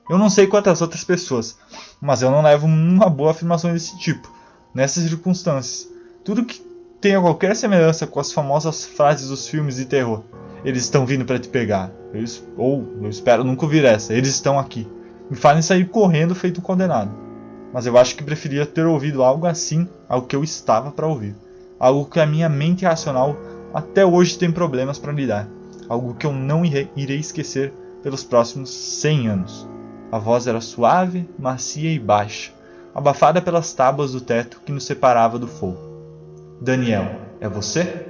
Eu não sei quantas outras pessoas, mas eu não levo uma boa afirmação desse tipo. Nessas circunstâncias, tudo que tenha qualquer semelhança com as famosas frases dos filmes de terror. Eles estão vindo para te pegar. Eu espero nunca ouvir essa. Eles estão aqui. Me fazem sair correndo feito um condenado. Mas eu acho que preferia ter ouvido algo assim ao que eu estava para ouvir. Algo que a minha mente racional até hoje tem problemas para lidar. Algo que eu não irei esquecer pelos próximos 100 anos. A voz era suave, macia e baixa, abafada pelas tábuas do teto que nos separava do fogo. Daniel, é você?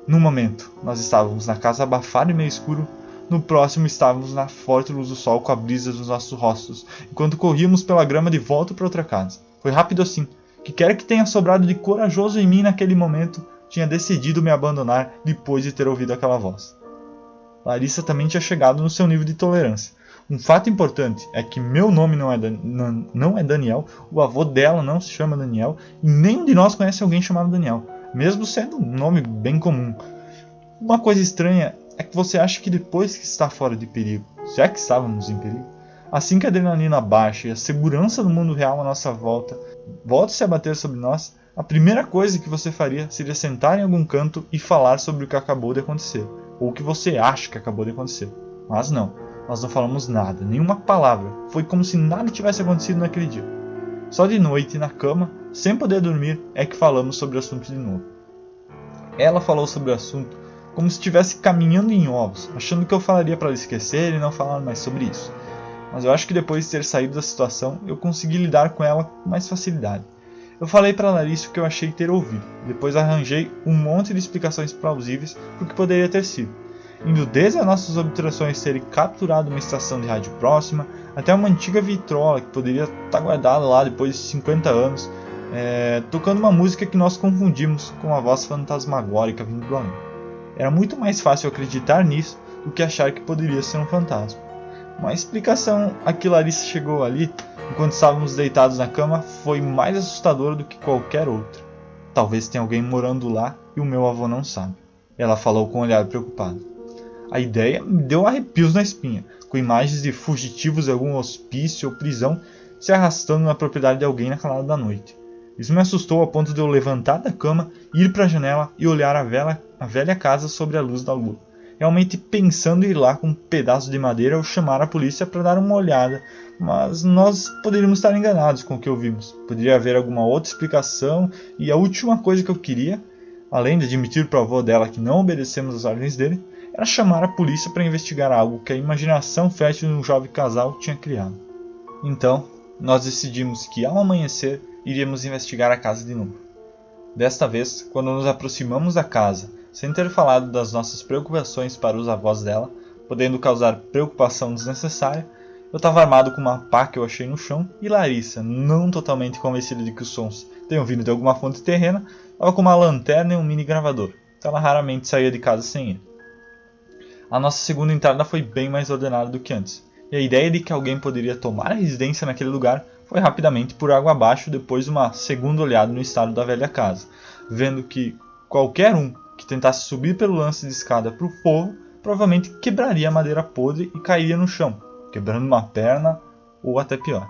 No momento, nós estávamos na casa abafada e meio escuro. No próximo estávamos na forte luz do sol com a brisa nos nossos rostos, enquanto corríamos pela grama de volta para outra casa. Foi rápido assim. Que quer que tenha sobrado de corajoso em mim naquele momento, tinha decidido me abandonar depois de ter ouvido aquela voz. Larissa também tinha chegado no seu nível de tolerância. Um fato importante é que meu nome não é Daniel, o avô dela não se chama Daniel, e nenhum de nós conhece alguém chamado Daniel, mesmo sendo um nome bem comum. Uma coisa estranha é que você acha que depois que está fora de perigo, já que estávamos em perigo, assim que a adrenalina baixa e a segurança do mundo real à nossa volta a se abater sobre nós, a primeira coisa que você faria seria sentar em algum canto e falar sobre o que acabou de acontecer, ou o que você acha que acabou de acontecer. Mas não, nós não falamos nada, nenhuma palavra, foi como se nada tivesse acontecido naquele dia. Só de noite, na cama, sem poder dormir, é que falamos sobre o assunto de novo. Ela falou sobre o assunto como se estivesse caminhando em ovos, achando que eu falaria para ela esquecer e não falar mais sobre isso. Mas eu acho que depois de ter saído da situação, eu consegui lidar com ela com mais facilidade. Eu falei para Larissa o que eu achei ter ouvido, depois arranjei um monte de explicações plausíveis para o que poderia ter sido, indo desde as nossas obturações terem capturado uma estação de rádio próxima, até uma antiga vitrola que poderia estar guardada lá depois de 50 anos, tocando uma música que nós confundimos com uma voz fantasmagórica vindo do além. Era muito mais fácil acreditar nisso do que achar que poderia ser um fantasma. Uma explicação a que Larissa chegou ali, enquanto estávamos deitados na cama, foi mais assustadora do que qualquer outra. Talvez tenha alguém morando lá e o meu avô não sabe. Ela falou com um olhar preocupado. A ideia me deu arrepios na espinha, com imagens de fugitivos de algum hospício ou prisão se arrastando na propriedade de alguém na calada da noite. Isso me assustou a ponto de eu levantar da cama, ir para a janela e olhar a velha casa sobre a luz da lua. Realmente pensando em ir lá com um pedaço de madeira ou chamar a polícia para dar uma olhada, mas nós poderíamos estar enganados com o que ouvimos. Poderia haver alguma outra explicação e a última coisa que eu queria, além de admitir para o avô dela que não obedecemos às ordens dele, era chamar a polícia para investigar algo que a imaginação fértil de um jovem casal tinha criado. Então, nós decidimos que ao amanhecer iríamos investigar a casa de novo. Desta vez, quando nos aproximamos da casa, sem ter falado das nossas preocupações para os avós dela, podendo causar preocupação desnecessária, eu estava armado com uma pá que eu achei no chão e Larissa, não totalmente convencida de que os sons tenham vindo de alguma fonte terrena, estava com uma lanterna e um mini gravador, então ela raramente saía de casa sem ele. A nossa segunda entrada foi bem mais ordenada do que antes, e a ideia de que alguém poderia tomar a residência naquele lugar foi rapidamente por água abaixo depois de uma segunda olhada no estado da velha casa, vendo que qualquer um que tentasse subir pelo lance de escada para o forro provavelmente quebraria a madeira podre e cairia no chão, quebrando uma perna ou até pior.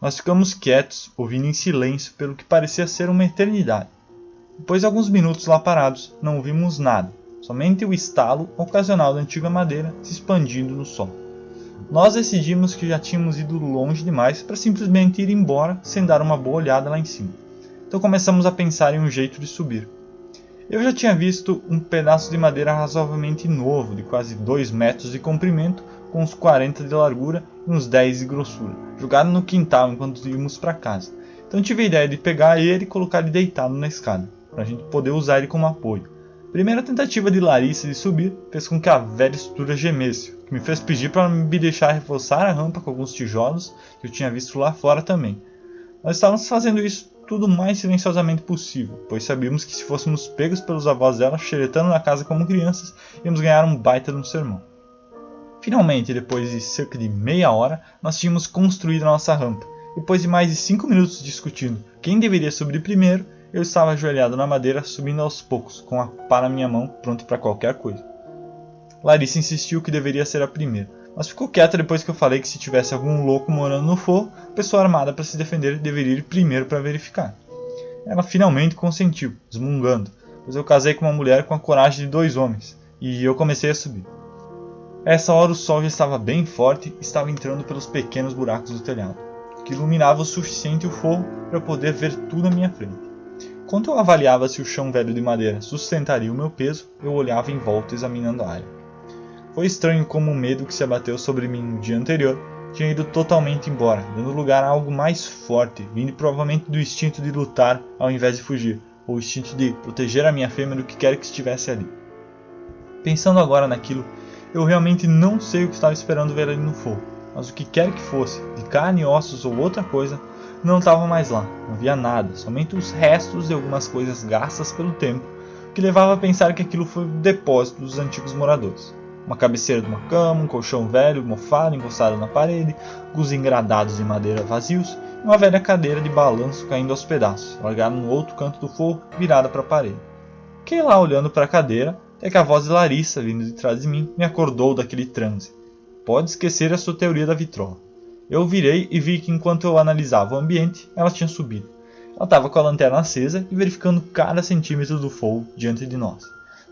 Nós ficamos quietos, ouvindo em silêncio pelo que parecia ser uma eternidade. Depois de alguns minutos lá parados, não ouvimos nada, somente o estalo ocasional da antiga madeira se expandindo no sol. Nós decidimos que já tínhamos ido longe demais para simplesmente ir embora sem dar uma boa olhada lá em cima. Então começamos a pensar em um jeito de subir. Eu já tinha visto um pedaço de madeira razoavelmente novo, de quase 2 metros de comprimento, com uns 40 de largura e uns 10 de grossura, jogado no quintal enquanto íamos para casa. Então tive a ideia de pegar ele e colocar ele deitado na escada, para a gente poder usar ele como apoio. A primeira tentativa de Larissa de subir fez com que a velha estrutura gemesse, o que me fez pedir para me deixar reforçar a rampa com alguns tijolos que eu tinha visto lá fora também. Nós estávamos fazendo isso tudo o mais silenciosamente possível, pois sabíamos que se fôssemos pegos pelos avós dela xeretando na casa como crianças, íamos ganhar um baita de um sermão. Finalmente, depois de cerca de meia hora, nós tínhamos construído a nossa rampa. Depois de mais de 5 minutos discutindo quem deveria subir primeiro, eu estava ajoelhado na madeira, subindo aos poucos, com a pá na minha mão, pronto para qualquer coisa. Larissa insistiu que deveria ser a primeira, mas ficou quieta depois que eu falei que se tivesse algum louco morando no forro, pessoa armada para se defender deveria ir primeiro para verificar. Ela finalmente consentiu, resmungando, pois eu casei com uma mulher com a coragem de 2 homens, e eu comecei a subir. A essa hora o sol já estava bem forte e estava entrando pelos pequenos buracos do telhado, que iluminava o suficiente o forro para eu poder ver tudo à minha frente. Enquanto eu avaliava se o chão velho de madeira sustentaria o meu peso, eu olhava em volta examinando a área. Foi estranho como o medo que se abateu sobre mim no dia anterior tinha ido totalmente embora, dando lugar a algo mais forte, vindo provavelmente do instinto de lutar ao invés de fugir, ou o instinto de proteger a minha fêmea do que quer que estivesse ali. Pensando agora naquilo, eu realmente não sei o que estava esperando ver ali no fogo, mas o que quer que fosse, de carne, ossos ou outra coisa, não estava mais lá, não havia nada, somente os restos de algumas coisas gastas pelo tempo, que levava a pensar que aquilo foi o depósito dos antigos moradores. Uma cabeceira de uma cama, um colchão velho, mofado encostado na parede, alguns engradados de madeira vazios e uma velha cadeira de balanço caindo aos pedaços, largada no outro canto do forro, virada para a parede. Fiquei lá olhando para a cadeira, até que a voz de Larissa, vindo de trás de mim, me acordou daquele transe. Pode esquecer a sua teoria da vitrola. Eu virei e vi que enquanto eu analisava o ambiente, ela tinha subido. Ela estava com a lanterna acesa e verificando cada centímetro do fogo diante de nós.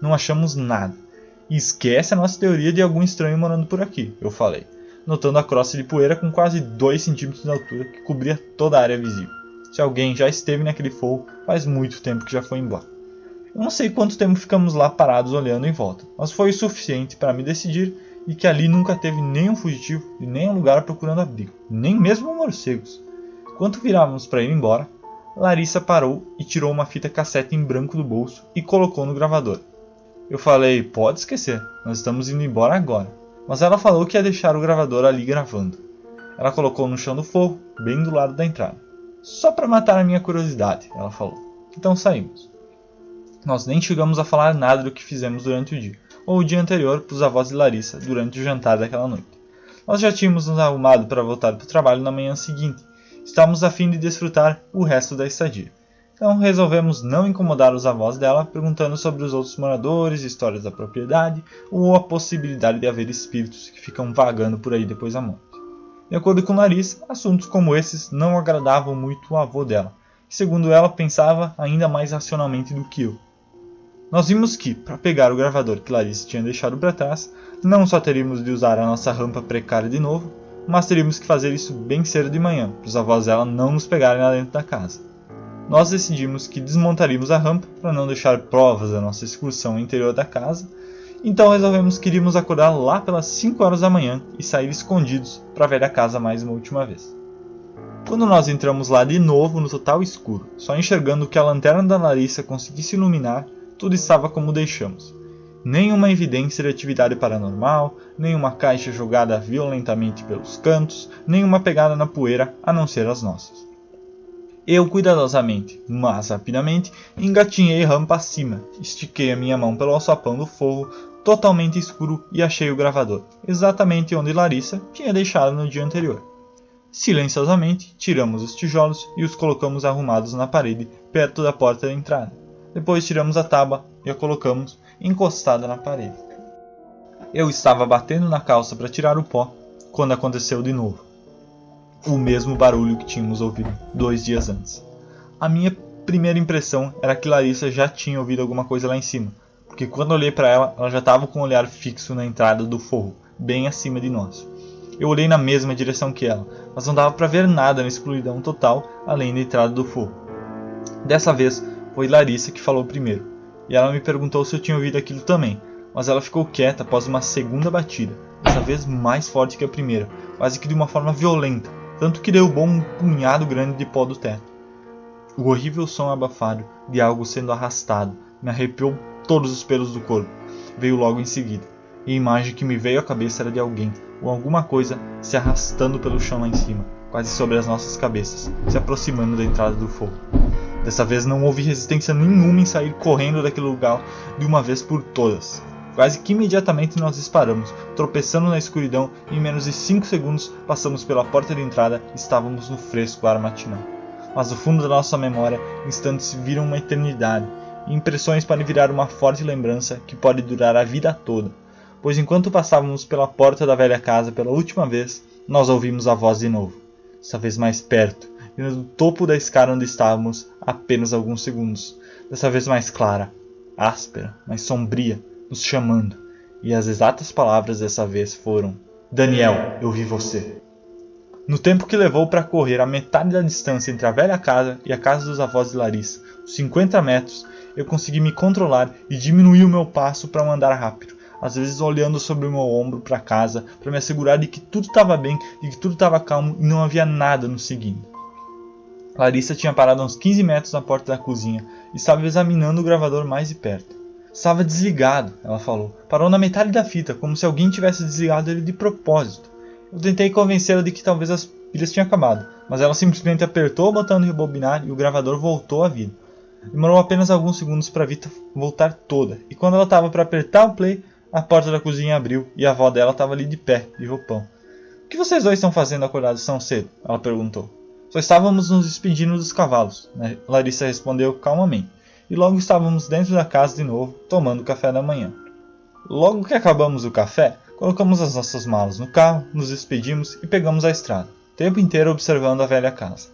Não achamos nada. E esquece a nossa teoria de algum estranho morando por aqui, eu falei, notando a crosta de poeira com quase 2 centímetros de altura que cobria toda a área visível. Se alguém já esteve naquele fogo, faz muito tempo que já foi embora. Eu não sei quanto tempo ficamos lá parados olhando em volta, mas foi o suficiente para me decidir e que ali nunca teve nenhum fugitivo e nenhum lugar procurando abrigo, nem mesmo morcegos. Enquanto virávamos para ir embora, Larissa parou e tirou uma fita cassete em branco do bolso e colocou no gravador. Eu falei, pode esquecer, nós estamos indo embora agora. Mas ela falou que ia deixar o gravador ali gravando. Ela colocou no chão do forro, bem do lado da entrada. Só para matar a minha curiosidade, ela falou. Então saímos. Nós nem chegamos a falar nada do que fizemos durante o dia, ou o dia anterior para os avós de Larissa durante o jantar daquela noite. Nós já tínhamos nos arrumado para voltar para o trabalho na manhã seguinte. Estávamos a fim de desfrutar o resto da estadia. Então resolvemos não incomodar os avós dela perguntando sobre os outros moradores, histórias da propriedade ou a possibilidade de haver espíritos que ficam vagando por aí depois da morte. De acordo com Larissa, assuntos como esses não agradavam muito o avô dela, e segundo ela pensava ainda mais racionalmente do que eu. Nós vimos que, para pegar o gravador que Larissa tinha deixado para trás, não só teríamos de usar a nossa rampa precária de novo, mas teríamos que fazer isso bem cedo de manhã, para os avós dela não nos pegarem lá dentro da casa. Nós decidimos que desmontaríamos a rampa para não deixar provas da nossa excursão ao interior da casa, então resolvemos que iríamos acordar lá pelas 5 horas da manhã e sair escondidos para ver a casa mais uma última vez. Quando nós entramos lá de novo no total escuro, só enxergando que a lanterna da Larissa conseguisse iluminar, tudo estava como deixamos. Nenhuma evidência de atividade paranormal, nenhuma caixa jogada violentamente pelos cantos, nenhuma pegada na poeira a não ser as nossas. Eu cuidadosamente, mas rapidamente, engatinhei rampa acima, estiquei a minha mão pelo alçapão do forro, totalmente escuro, e achei o gravador, exatamente onde Larissa tinha deixado no dia anterior. Silenciosamente, tiramos os tijolos e os colocamos arrumados na parede, perto da porta da entrada. Depois tiramos a tábua e a colocamos encostada na parede. Eu estava batendo na calça para tirar o pó, quando aconteceu de novo. O mesmo barulho que tínhamos ouvido 2 dias antes. A minha primeira impressão era que Larissa já tinha ouvido alguma coisa lá em cima, porque quando olhei para ela, ela já estava com o olhar fixo na entrada do forro, bem acima de nós. Eu olhei na mesma direção que ela, mas não dava para ver nada na escuridão total, além da entrada do forro. Dessa vez, foi Larissa que falou primeiro, e ela me perguntou se eu tinha ouvido aquilo também, mas ela ficou quieta após uma segunda batida, dessa vez mais forte que a primeira, quase que de uma forma violenta, tanto que derrubou um punhado grande de pó do teto. O horrível som abafado de algo sendo arrastado me arrepiou todos os pelos do corpo. Veio logo em seguida, e a imagem que me veio à cabeça era de alguém ou alguma coisa se arrastando pelo chão lá em cima, quase sobre as nossas cabeças, se aproximando da entrada do fogo. Dessa vez não houve resistência nenhuma em sair correndo daquele lugar de uma vez por todas. Quase que imediatamente nós disparamos, tropeçando na escuridão e em menos de 5 segundos passamos pela porta de entrada e estávamos no fresco ar matinal. Mas no fundo da nossa memória, instantes viram uma eternidade, e impressões podem virar uma forte lembrança que pode durar a vida toda, pois enquanto passávamos pela porta da velha casa pela última vez, nós ouvimos a voz de novo, dessa vez mais perto, vindo do topo da escada onde estávamos há apenas alguns segundos, dessa vez mais clara, áspera, mais sombria, nos chamando, e as exatas palavras dessa vez foram: Daniel, eu vi você. No tempo que levou para correr a metade da distância entre a velha casa e a casa dos avós de Larissa, os 50 metros, eu consegui me controlar e diminuir o meu passo para um andar rápido, às vezes olhando sobre o meu ombro para casa para me assegurar de que tudo estava bem e que tudo estava calmo e não havia nada nos seguindo. Larissa tinha parado a uns 15 metros na porta da cozinha e estava examinando o gravador mais de perto. Estava desligado, ela falou. Parou na metade da fita, como se alguém tivesse desligado ele de propósito. Eu tentei convencê-la de que talvez as pilhas tinham acabado, mas ela simplesmente apertou o botão de rebobinar e o gravador voltou à vida. Demorou apenas alguns segundos para a fita voltar toda, e quando ela estava para apertar o play, a porta da cozinha abriu e a avó dela estava ali de pé, de roupão. O que vocês dois estão fazendo acordados tão cedo? Ela perguntou. Só estávamos nos despedindo dos cavalos, né? Larissa respondeu calmamente. E logo estávamos dentro da casa de novo, tomando café da manhã. Logo que acabamos o café, colocamos as nossas malas no carro, nos despedimos e pegamos a estrada, o tempo inteiro observando a velha casa.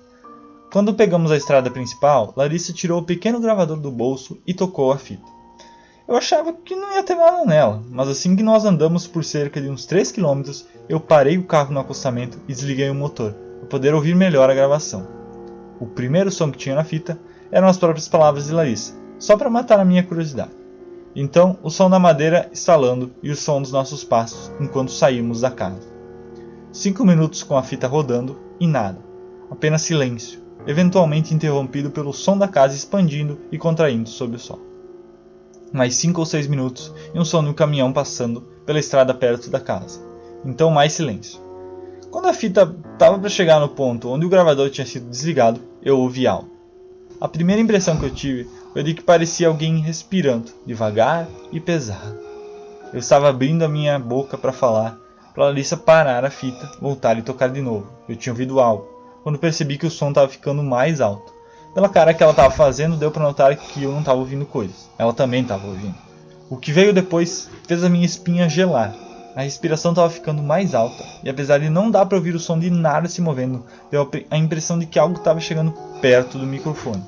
Quando pegamos a estrada principal, Larissa tirou o pequeno gravador do bolso e tocou a fita. Eu achava que não ia ter nada nela, mas assim que nós andamos por cerca de uns 3 km, eu parei o carro no acostamento e desliguei o motor, para poder ouvir melhor a gravação. O primeiro som que tinha na fita eram as próprias palavras de Larissa, só para matar a minha curiosidade. Então, o som da madeira estalando e o som dos nossos passos enquanto saímos da casa. 5 minutos com a fita rodando e nada, apenas silêncio, eventualmente interrompido pelo som da casa expandindo e contraindo sob o sol. Mais 5 ou 6 minutos e um som de um caminhão passando pela estrada perto da casa. Então mais silêncio. Quando a fita estava para chegar no ponto onde o gravador tinha sido desligado, eu ouvi algo. A primeira impressão que eu tive foi de que parecia alguém respirando, devagar e pesado. Eu estava abrindo a minha boca para falar, para Larissa parar a fita, voltar e tocar de novo. Eu tinha ouvido algo, quando percebi que o som estava ficando mais alto. Pela cara que ela estava fazendo, deu para notar que eu não estava ouvindo coisas. Ela também estava ouvindo. O que veio depois fez a minha espinha gelar. A respiração estava ficando mais alta, e apesar de não dar para ouvir o som de nada se movendo, deu a impressão de que algo estava chegando perto do microfone.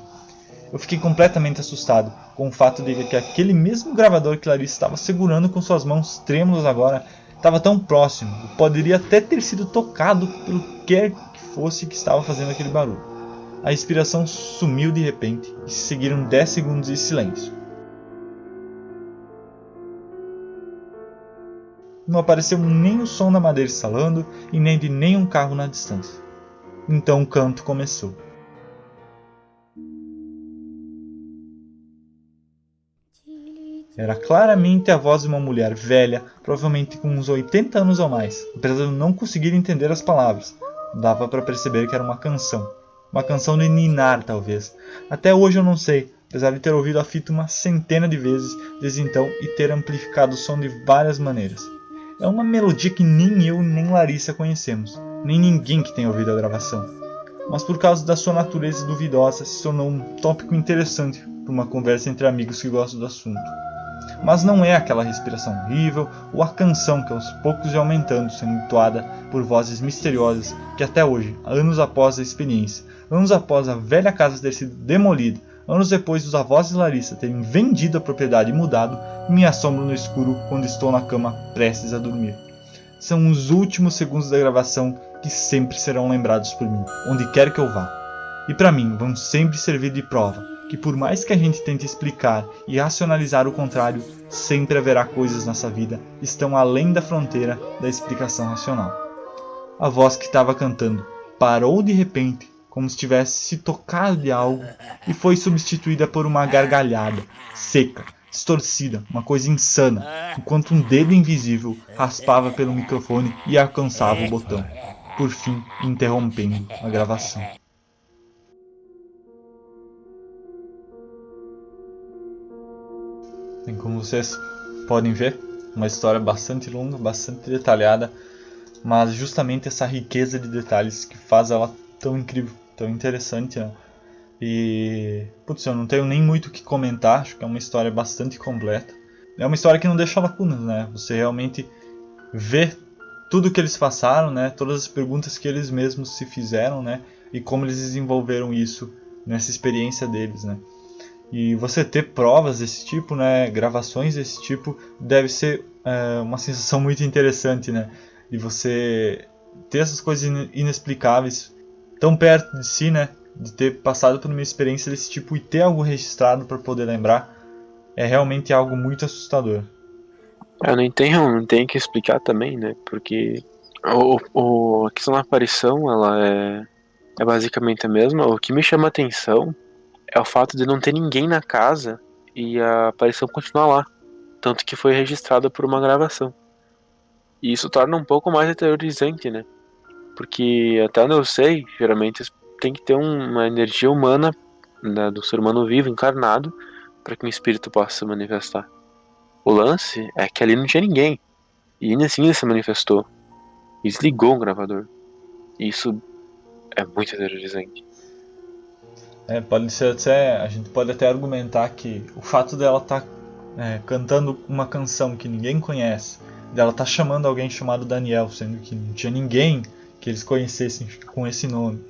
Eu fiquei completamente assustado com o fato de que aquele mesmo gravador que Larissa estava segurando com suas mãos trêmulas agora estava tão próximo, e poderia até ter sido tocado pelo que quer que fosse que estava fazendo aquele barulho. A respiração sumiu de repente e se seguiram 10 segundos de silêncio. Não apareceu nem o som da madeira estalando e nem de nenhum carro na distância. Então o canto começou. Era claramente a voz de uma mulher velha, provavelmente com uns 80 anos ou mais, apesar de eu não conseguir entender as palavras. Dava para perceber que era uma canção de ninar talvez. Até hoje eu não sei, apesar de ter ouvido a fita uma centena de vezes desde então e ter amplificado o som de várias maneiras. É uma melodia que nem eu nem Larissa conhecemos, nem ninguém que tenha ouvido a gravação. Mas por causa da sua natureza duvidosa se tornou um tópico interessante para uma conversa entre amigos que gostam do assunto. Mas não é aquela respiração horrível ou a canção que aos poucos ia aumentando, sendo entoada por vozes misteriosas que até hoje, anos após a experiência, anos após a velha casa ter sido demolida, anos depois dos avós de Larissa terem vendido a propriedade e mudado, me assombro no escuro quando estou na cama prestes a dormir. São os últimos segundos da gravação que sempre serão lembrados por mim, onde quer que eu vá. E para mim vão sempre servir de prova que por mais que a gente tente explicar e racionalizar o contrário, sempre haverá coisas nessa vida que estão além da fronteira da explicação racional. A voz que estava cantando parou de repente, como se tivesse se tocado de algo, e foi substituída por uma gargalhada, seca, distorcida, uma coisa insana, enquanto um dedo invisível raspava pelo microfone e alcançava o botão, por fim interrompendo a gravação. Tem como vocês podem ver, uma história bastante longa, bastante detalhada, mas justamente essa riqueza de detalhes que faz ela tão incrível, tão interessante, né? E, putz, eu não tenho nem muito o que comentar, acho que é uma história bastante completa. É uma história que não deixa lacunas, né? Você realmente vê tudo que eles passaram, né? Todas as perguntas que eles mesmos se fizeram, né? E como eles desenvolveram isso nessa experiência deles, né? E você ter provas desse tipo, né? Gravações desse tipo, deve ser uma sensação muito interessante, né? De você ter essas coisas inexplicáveis tão perto de si, né? De ter passado por uma experiência desse tipo e ter algo registrado para poder lembrar, é realmente algo muito assustador. Eu não tenho que explicar também, né? Porque a questão da aparição, ela é basicamente a mesma. O que me chama a atenção é o fato de não ter ninguém na casa e a aparição continuar lá. Tanto que foi registrada por uma gravação. E isso torna um pouco mais aterrorizante, né? Porque até onde eu sei, geralmente tem que ter uma energia humana, né, do ser humano vivo, encarnado, para que um espírito possa se manifestar. O lance é que ali não tinha ninguém. E ainda assim ele se manifestou. E desligou o gravador. E isso é muito aterrorizante. Pode ser até, a gente pode até argumentar que o fato dela estar cantando uma canção que ninguém conhece, dela estar chamando alguém chamado Daniel, sendo que não tinha ninguém que eles conhecessem com esse nome,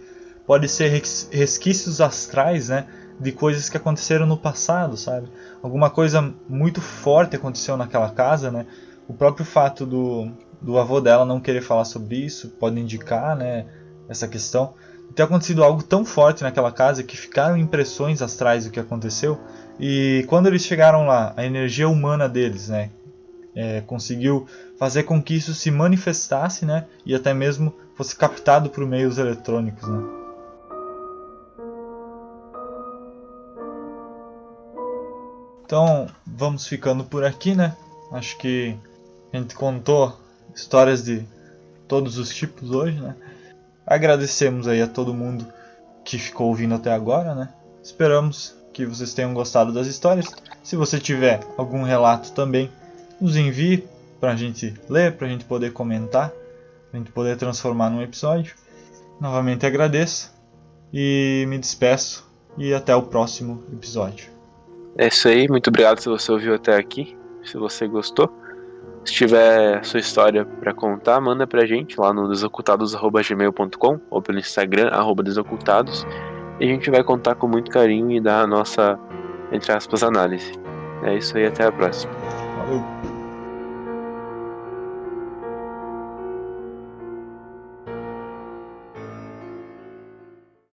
pode ser resquícios astrais, né, de coisas que aconteceram no passado, sabe? Alguma coisa muito forte aconteceu naquela casa, né? O próprio fato do avô dela não querer falar sobre isso pode indicar, né, essa questão. Ter acontecido algo tão forte naquela casa que ficaram impressões astrais do que aconteceu, e quando eles chegaram lá, a energia humana deles, né, conseguiu fazer com que isso se manifestasse, né, e até mesmo fosse captado por meios eletrônicos, né. Então vamos ficando por aqui, né? Acho que a gente contou histórias de todos os tipos hoje, né? Agradecemos aí a todo mundo que ficou ouvindo até agora, né? Esperamos que vocês tenham gostado das histórias. Se você tiver algum relato também, nos envie pra gente ler, pra gente poder comentar, pra gente poder transformar num episódio. Novamente agradeço e me despeço e até o próximo episódio. É isso aí, muito obrigado se você ouviu até aqui, se você gostou. Se tiver sua história pra contar, manda pra gente lá no desocultados@gmail.com ou pelo Instagram, @desocultados, e a gente vai contar com muito carinho e dar a nossa, entre aspas, análise. É isso aí, até a próxima. Valeu!